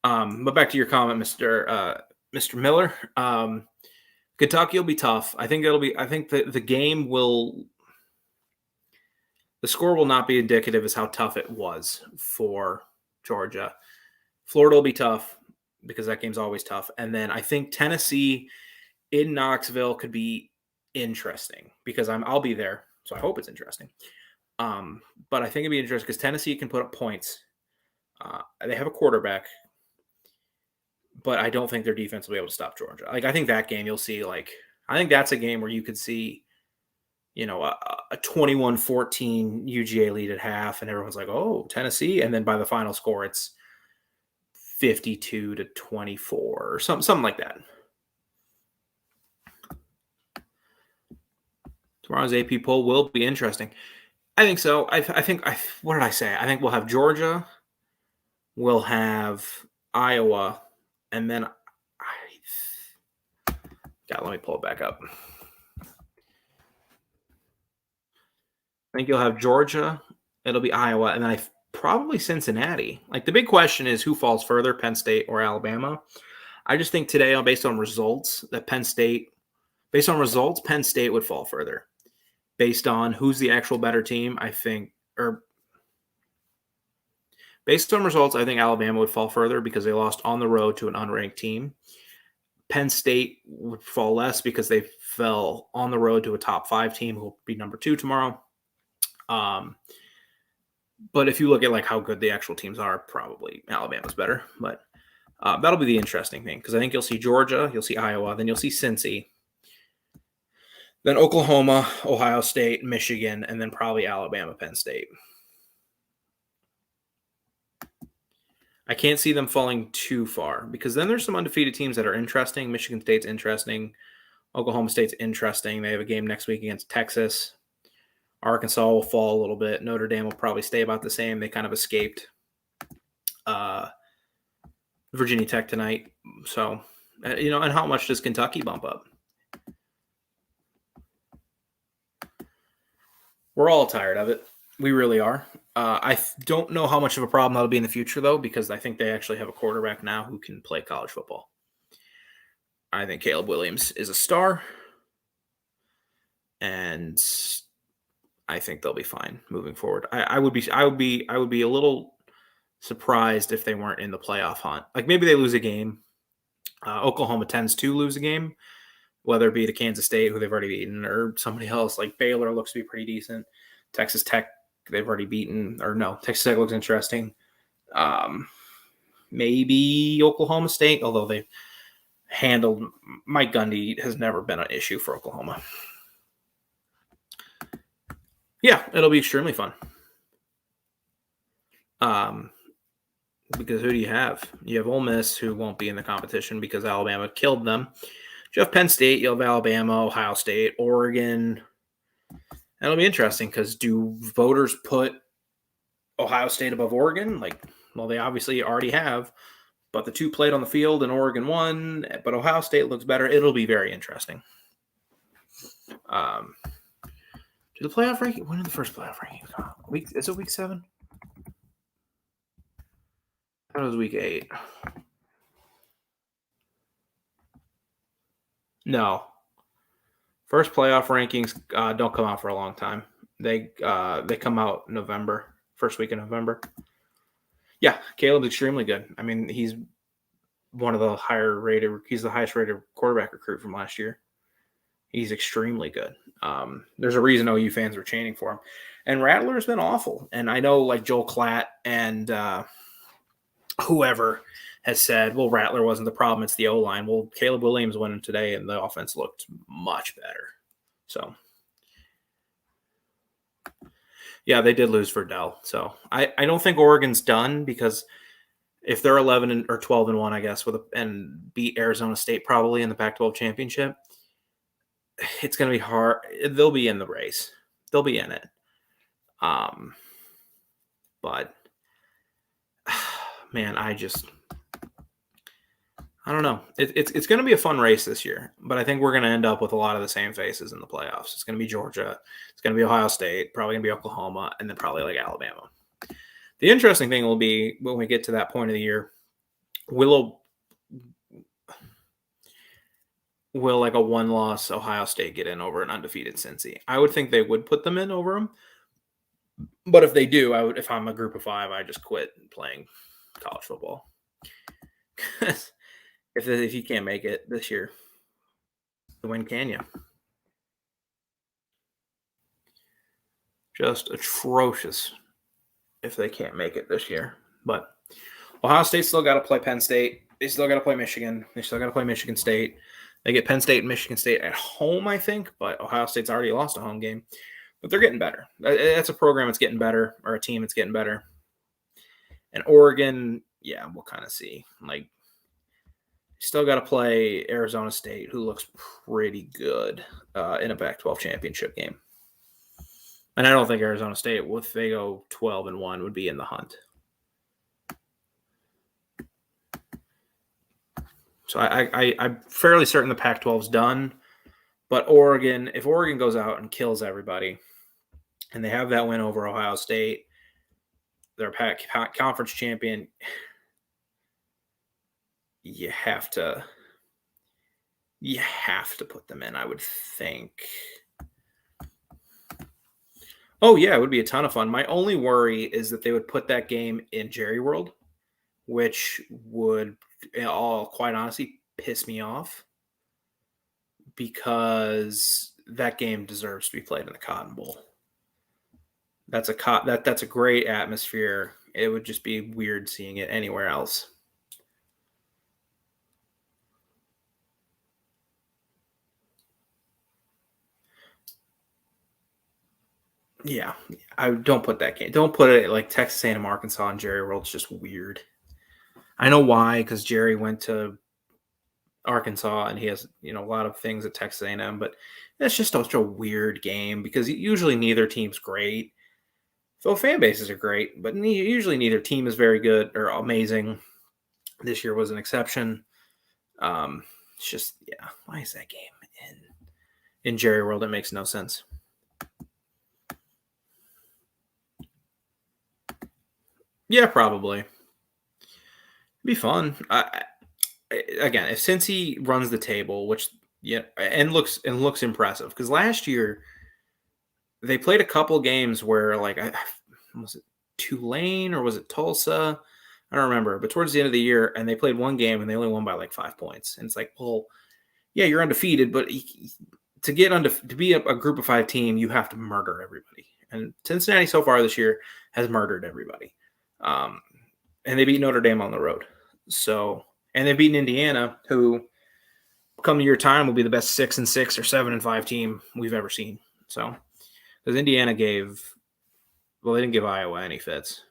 But back to your comment, Mr. Miller. Kentucky will be tough. I think the game will. The score will not be indicative as how tough it was for Georgia. Florida will be tough because that game's always tough. And then I think Tennessee in Knoxville could be interesting because I'll be there. So I hope it's interesting. But I think it'd be interesting because Tennessee can put up points. They have a quarterback, but I don't think their defense will be able to stop Georgia. I think that game you'll see, I think that's a game where you could see, a 21-14 UGA lead at half, and everyone's like, oh, Tennessee. And then by the final score, it's 52-24 or something like that. Tomorrow's AP poll will be interesting. I think so. What did I say? I think we'll have Georgia, we'll have Iowa, and then let me pull it back up. I think you'll have Georgia, it'll be Iowa, and then probably Cincinnati. The big question is who falls further, Penn State or Alabama. I just think today, based on results, Penn State would fall further. Based on who's the actual better team, based on results, I think Alabama would fall further because they lost on the road to an unranked team. Penn State would fall less because they fell on the road to a top 5 team who will be number 2 tomorrow. But if you look at how good the actual teams are, probably Alabama's better. But that'll be the interesting thing because I think you'll see Georgia, you'll see Iowa, then you'll see Cincy, then Oklahoma, Ohio State, Michigan, and then probably Alabama, Penn State. I can't see them falling too far because then there's some undefeated teams that are interesting. Michigan State's interesting. Oklahoma State's interesting. They have a game next week against Texas. Arkansas will fall a little bit. Notre Dame will probably stay about the same. They kind of escaped Virginia Tech tonight. So, and how much does Kentucky bump up? We're all tired of it. We really are. I don't know how much of a problem that'll be in the future, though, because I think they actually have a quarterback now who can play college football. I think Caleb Williams is a star, and I think they'll be fine moving forward. I would be a little surprised if they weren't in the playoff hunt. Maybe they lose a game. Oklahoma tends to lose a game, whether it be to Kansas State, who they've already beaten, or somebody else. Baylor looks to be pretty decent. Texas Tech they've already beaten, or no, Texas Tech looks interesting. Maybe Oklahoma State, although they handled Mike Gundy has never been an issue for Oklahoma. Yeah, it'll be extremely fun. Because who do you have? You have Ole Miss, who won't be in the competition because Alabama killed them. You have Penn State, you have Alabama, Ohio State, Oregon. That'll be interesting because do voters put Ohio State above Oregon? Well, they obviously already have, but the two played on the field and Oregon won, but Ohio State looks better. It'll be very interesting. Do the playoff ranking? When did the first playoff ranking come out? Is it week 7? That was week 8. No. First playoff rankings don't come out for a long time. They come out November, first week in November. Yeah, Caleb's extremely good. I mean, he's one of the he's the highest rated quarterback recruit from last year. He's extremely good. There's a reason OU fans were chanting for him. And Rattler's been awful. And I know like Joel Klatt and whoever has said, well, Rattler wasn't the problem. It's the O-line. Well, Caleb Williams went in today and the offense looked much better. So, yeah, they did lose for Dell. So I don't think Oregon's done because if they're 11 or 12-1, I guess, and beat Arizona State probably in the Pac-12 championship, it's going to be hard. They'll be in the race. They'll be in it. But man, I don't know. It's going to be a fun race this year, but I think we're going to end up with a lot of the same faces in the playoffs. It's going to be Georgia. It's going to be Ohio State, probably going to be Oklahoma, and then probably like Alabama. The interesting thing will be when we get to that point of the year, will like a one-loss Ohio State get in over an undefeated Cincy? I would think they would put them in over them. But if they do, if I'm a group of 5, I just quit playing college football. if you can't make it this year, when can you? Just atrocious if they can't make it this year. But Ohio State still got to play Penn State. They still got to play Michigan. They still got to play Michigan State. They get Penn State and Michigan State at home, I think, but Ohio State's already lost a home game. But they're getting better. That's a program that's getting better, or a team that's getting better. And Oregon, yeah, we'll kind of see. Like, still got to play Arizona State, who looks pretty good in a Pac-12 championship game. And I don't think Arizona State, if they go 12-1, would be in the hunt. So I'm fairly certain the Pac-12's done. But Oregon, if Oregon goes out and kills everybody, and they have that win over Ohio State, they're conference champion, you have to put them in, I would think. Oh, yeah, it would be a ton of fun. My only worry is that they would put that game in Jerry World, which would, quite honestly, piss me off because that game deserves to be played in the Cotton Bowl. That's a great atmosphere. It would just be weird seeing it anywhere else. Yeah, I don't put that game. Don't put it like Texas A&M, Arkansas, and Jerry World. It's just weird. I know why, because Jerry went to Arkansas and he has a lot of things at Texas A&M, but it's just such a weird game because usually neither team's great. Though fan bases are great, but usually neither team is very good or amazing. This year was an exception. It's just, yeah, why is that game in Jerry World? It makes no sense. Yeah, probably. It'd be fun. Again, if Cincy runs the table, which and looks impressive, because last year they played a couple games where was it Tulane or was it Tulsa? I don't remember. But towards the end of the year, and they played one game and they only won by 5 points. And it's like, well, yeah, you're undefeated, but to be a group of 5 team, you have to murder everybody. And Cincinnati so far this year has murdered everybody. And they beat Notre Dame on the road. So, and they've beaten Indiana, who come year time will be the best 6-6 or 7-5 team we've ever seen. So, because Indiana they didn't give Iowa any fits.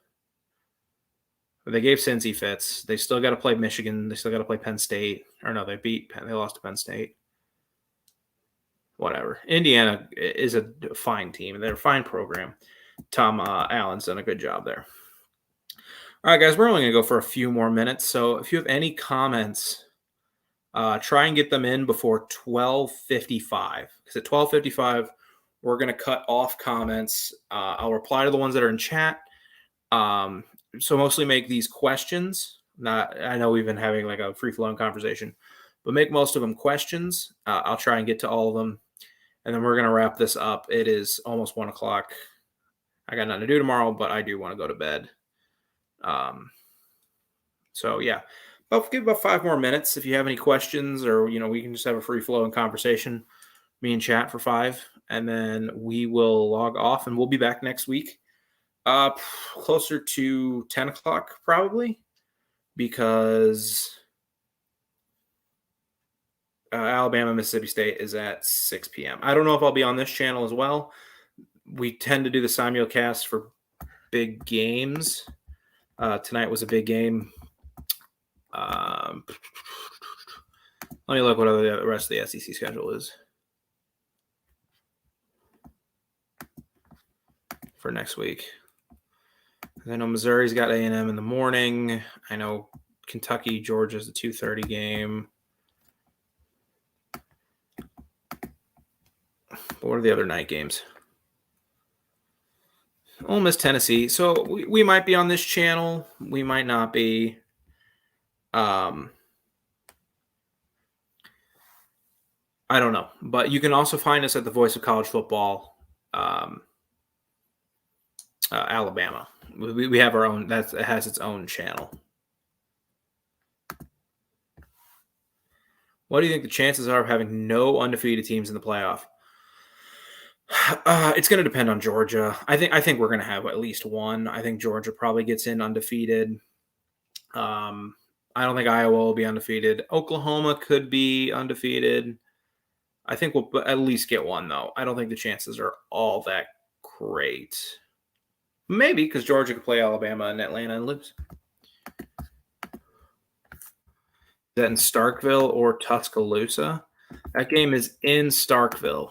But they gave Cincy fits. They still got to play Michigan. They still got to play Penn State. Or no, they lost to Penn State. Whatever. Indiana is a fine team. They're a fine program. Tom Allen's done a good job there. All right, guys, we're only going to go for a few more minutes. So if you have any comments, try and get them in before 12:55. Because at 12:55, we're going to cut off comments. I'll reply to the ones that are in chat. So mostly make these questions. I know we've been having like a free-flowing conversation, but make most of them questions. I'll try and get to all of them. And then we're going to wrap this up. It is almost 1 o'clock. I got nothing to do tomorrow, but I do want to go to bed. So yeah, give about 5 more minutes. If you have any questions or, we can just have a free flowing conversation, me and chat for 5, and then we will log off and we'll be back next week. Closer to 10 o'clock probably, because Alabama, Mississippi State is at 6 p.m. I don't know if I'll be on this channel as well. We tend to do the simulcast for big games. Tonight was a big game. Let me look what the rest of the SEC schedule is for next week. I know Missouri's got A&M in the morning. I know Kentucky, Georgia's the 2:30 game. But what are the other night games? Ole Miss, Tennessee. So we might be on this channel. We might not be. I don't know. But you can also find us at the Voice of College Football, Alabama. We have our own. It has its own channel. What do you think the chances are of having no undefeated teams in the playoff? It's going to depend on Georgia. I think we're going to have at least one. I think Georgia probably gets in undefeated. I don't think Iowa will be undefeated. Oklahoma could be undefeated. I think we'll at least get one, though. I don't think the chances are all that great. Maybe, because Georgia could play Alabama and Atlanta and lose. Is that in Starkville or Tuscaloosa? That game is in Starkville.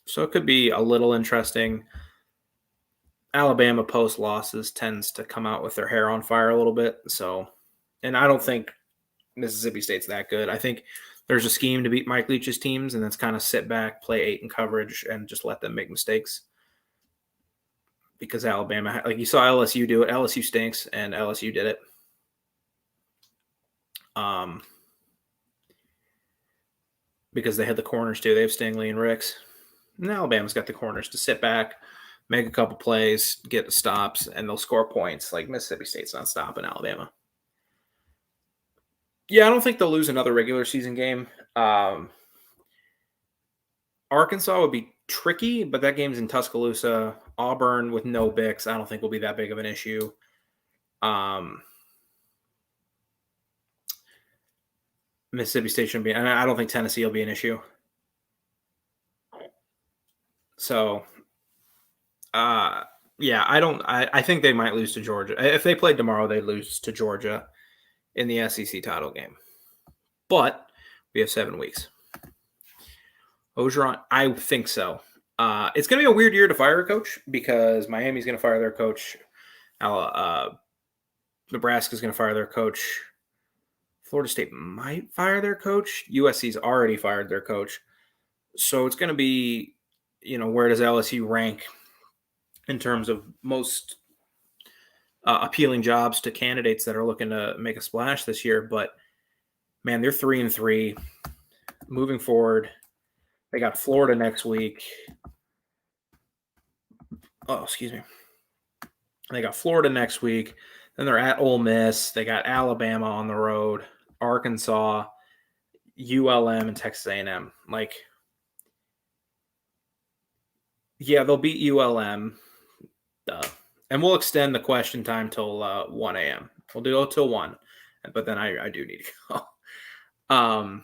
So it could be a little interesting. Alabama post losses tends to come out with their hair on fire a little bit. So, and I don't think Mississippi State's that good. I think there's a scheme to beat Mike Leach's teams, and that's kind of sit back, play 8 in coverage, and just let them make mistakes. Because Alabama, like you saw LSU do it. LSU stinks, and LSU did it. Because they had the corners too. They have Stingley and Ricks. And Alabama's got the corners to sit back, make a couple plays, get the stops, and they'll score points. Like Mississippi State's not stopping Alabama. Yeah, I don't think they'll lose another regular season game. Arkansas would be tricky, but that game's in Tuscaloosa. Auburn with no Bix, I don't think will be that big of an issue. Mississippi State shouldn't be, and I don't think Tennessee will be an issue. So, yeah, I think they might lose to Georgia. If they played tomorrow, they'd lose to Georgia in the SEC title game. But we have 7 weeks. Ogeron, I think so. It's going to be a weird year to fire a coach because Miami's going to fire their coach. Nebraska's going to fire their coach. Florida State might fire their coach. USC's already fired their coach. So it's going to be, where does LSU rank in terms of most appealing jobs to candidates that are looking to make a splash this year? But, man, they're 3-3 moving forward. They got Florida next week. Oh, excuse me. They got Florida next week. Then they're at Ole Miss. They got Alabama on the road, Arkansas, ULM, and Texas A&M. Like, Yeah, they'll beat ULM. And we'll extend the question time till 1 a.m. We'll do it till 1. But then I do need to go.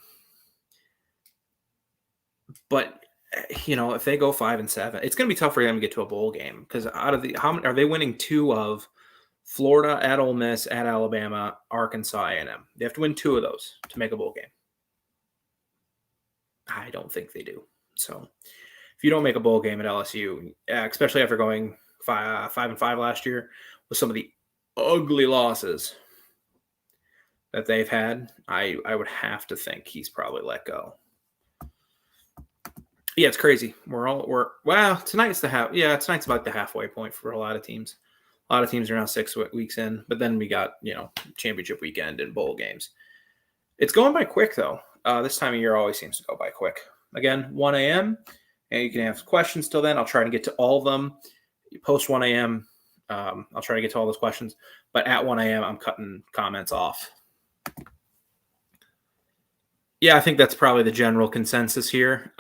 But if they go 5-7, it's going to be tough for them to get to a bowl game because out of how many are they winning? 2 of Florida, at Ole Miss, at Alabama, Arkansas A&M. They have to win 2 of those to make a bowl game. I don't think they do. So if you don't make a bowl game at LSU, especially after going 5-5 last year with some of the ugly losses that they've had, I would have to think he's probably let go. Yeah, it's crazy. Tonight's tonight's about the halfway point for a lot of teams. A lot of teams are now 6 weeks in, but then we got, championship weekend and bowl games. It's going by quick, though. This time of year always seems to go by quick. Again, 1 a.m., and you can ask questions till then. I'll try to get to all of them. Post 1 a.m., I'll try to get to all those questions. But at 1 a.m., I'm cutting comments off. Yeah, I think that's probably the general consensus here.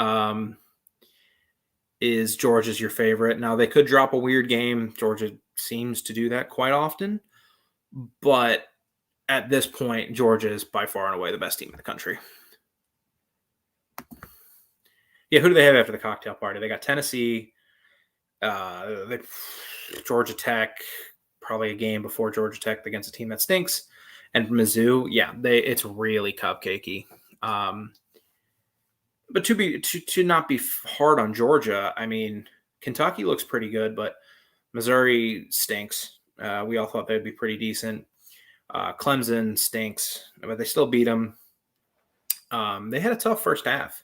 Is Georgia's your favorite? Now, they could drop a weird game. Georgia seems to do that quite often. But at this point, Georgia is by far and away the best team in the country. Yeah, who do they have after the cocktail party? They got Tennessee, Georgia Tech, probably a game before Georgia Tech against a team that stinks, and Mizzou. Yeah, it's really cupcakey. But to not be hard on Georgia, I mean, Kentucky looks pretty good, but Missouri stinks. We all thought they'd be pretty decent. Clemson stinks, but they still beat them. They had a tough first half.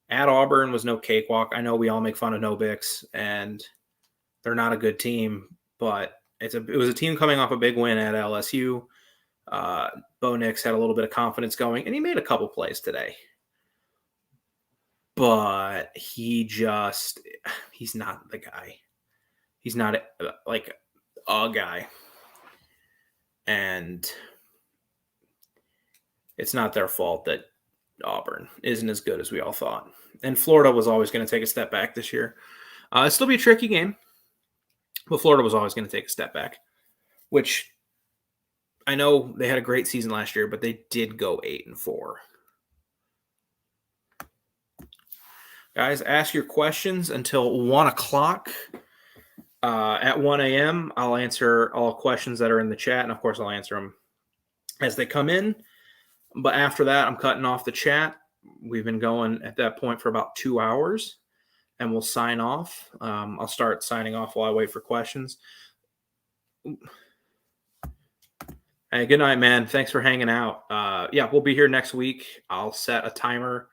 At Auburn was no cakewalk. I know we all make fun of No Bix, and they're not a good team, but it was a team coming off a big win at LSU. Bo Nix had a little bit of confidence going, and he made a couple plays today. But he's not the guy. He's not like a guy. And it's not their fault that Auburn isn't as good as we all thought. And Florida was always going to take a step back this year. It'll still be a tricky game, but Florida was always going to take a step back, which I know they had a great season last year, but they did go 8-4. Guys, ask your questions until 1 o'clock. At 1 a.m., I'll answer all questions that are in the chat, and of course, I'll answer them as they come in. But after that, I'm cutting off the chat. We've been going at that point for about 2 hours, and we'll sign off. I'll start signing off while I wait for questions. Hey, good night, man. Thanks for hanging out. We'll be here next week. I'll set a timer.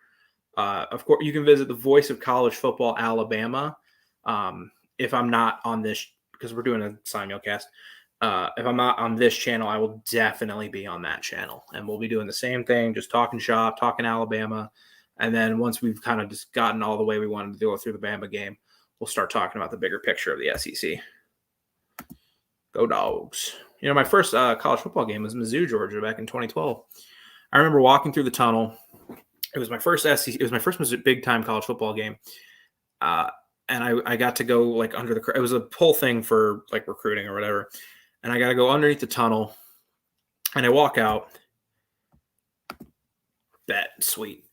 Of course, you can visit the Voice of College Football Alabama. If I'm not on this, because we're doing a simulcast, if I'm not on this channel, I will definitely be on that channel. And we'll be doing the same thing, just talking shop, talking Alabama. And then once we've kind of just gotten all the way we wanted to go through the Bama game, we'll start talking about the bigger picture of the SEC. Go Dogs. My first college football game was Mizzou, Georgia, back in 2012. I remember walking through the tunnel. It was my first SEC. It was my first big-time college football game. And I got to go under it was a whole thing for recruiting or whatever. And I got to go underneath the tunnel, and I walk out. Sweet.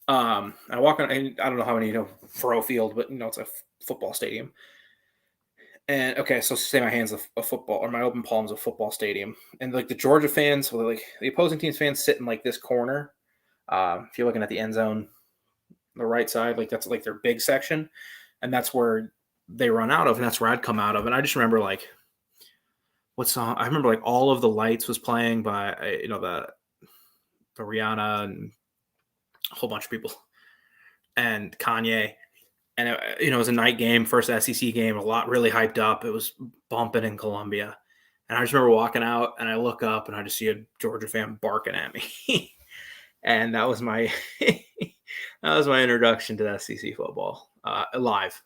I walk on. I don't know how many Furrow Field, but it's a football stadium. And okay, so say my hand's a football, or my open palm's a football stadium, and the Georgia fans, the opposing team's fans, sit in this corner. If you're looking at the end zone, the right side, that's their big section, and that's where they run out of, and that's where I'd come out of. And I just remember what song? I remember All of the Lights was playing by the Rihanna and a whole bunch of people, and Kanye. And it was a night game, first SEC game, a lot really hyped up. It was bumping in Columbia, and I just remember walking out, and I look up, and I just see a Georgia fan barking at me. And that was my introduction to SEC football live,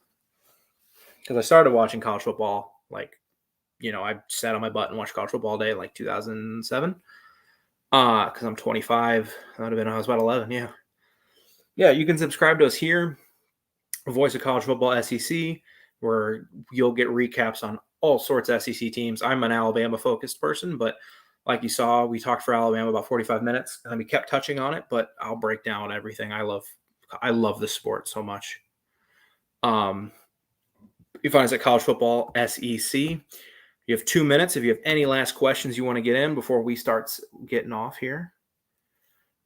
because I started watching college football I sat on my butt and watched college football all day 2007. Because I'm 25. That would have been when I was about 11. Yeah. You can subscribe to us here, Voice of College Football SEC. where you'll get recaps on all sorts of SEC teams. I'm an Alabama-focused person, but like you saw, we talked for Alabama about 45 minutes, and we kept touching on it, but I'll break down everything. I love this sport so much. You find us at College Football SEC. You have 2 minutes. If you have any last questions you want to get in before we start getting off here.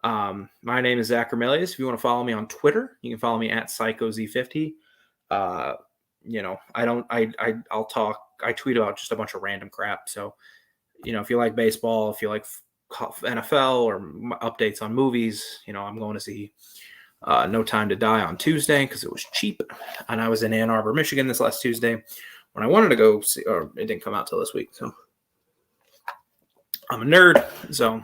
My name is Zach Remelius. If you want to follow me on Twitter, you can follow me at PsychoZ50. I tweet about just a bunch of random crap. So, if you like baseball, if you like NFL or updates on movies, I'm going to see No Time to Die on Tuesday because it was cheap. And I was in Ann Arbor, Michigan this last Tuesday when I wanted to go see, or it didn't come out till this week. So I'm a nerd. So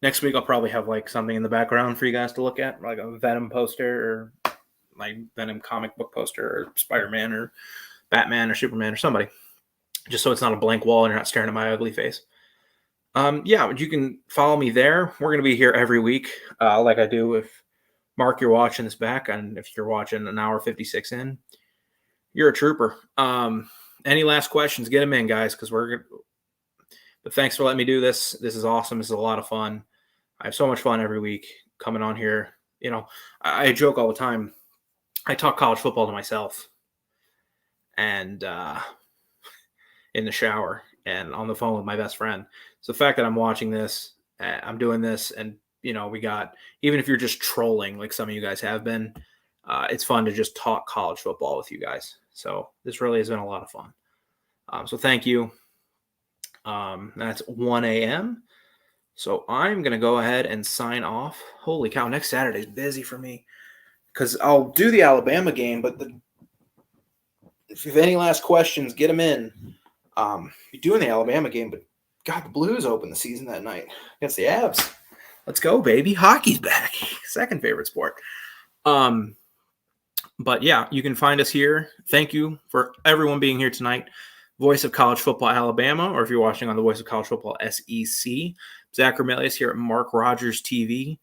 next week I'll probably have like something in the background for you guys to look at, like a Venom poster or like Venom comic book poster or Spider-Man or Batman or Superman or somebody, just so it's not a blank wall and you're not staring at my ugly face. You can follow me there. We're going to be here every week, like I do if Mark, you're watching this back, and if you're watching an hour 56 in, you're a trooper. Any last questions, get them in, guys, because but thanks for letting me do this. This is awesome. This is a lot of fun. I have so much fun every week coming on here. I joke all the time. I talk college football to myself and in the shower and on the phone with my best friend. So the fact that I'm watching this, I'm doing this, and we got, even if you're just trolling like some of you guys have been, it's fun to just talk college football with you guys. So this really has been a lot of fun. So thank you. That's 1 a.m. So I'm going to go ahead and sign off. Holy cow, next Saturday's busy for me because I'll do the Alabama game, but if you have any last questions, get them in. You're doing the Alabama game, but God, the Blues open the season that night against the Avs. Let's go, baby. Hockey's back. Second favorite sport. But yeah, you can find us here. Thank you for everyone being here tonight. Voice of College Football Alabama, or if you're watching on the Voice of College Football SEC, Zach Remelius here at Mark Rogers TV.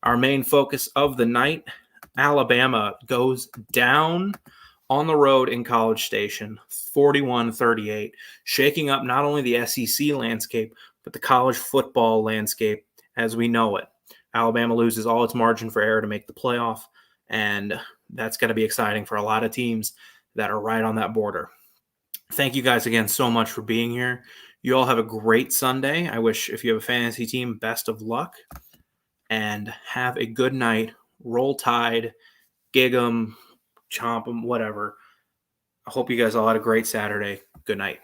Our main focus of the night, Alabama goes down on the road in College Station, 41-38, shaking up not only the SEC landscape, but the college football landscape as we know it. Alabama loses all its margin for error to make the playoff, and that's going to be exciting for a lot of teams that are right on that border. Thank you guys again so much for being here. You all have a great Sunday. I wish, if you have a fantasy team, best of luck, and have a good night. Roll Tide, gig 'em, chomp 'em, whatever. I hope you guys all had a great Saturday. Good night.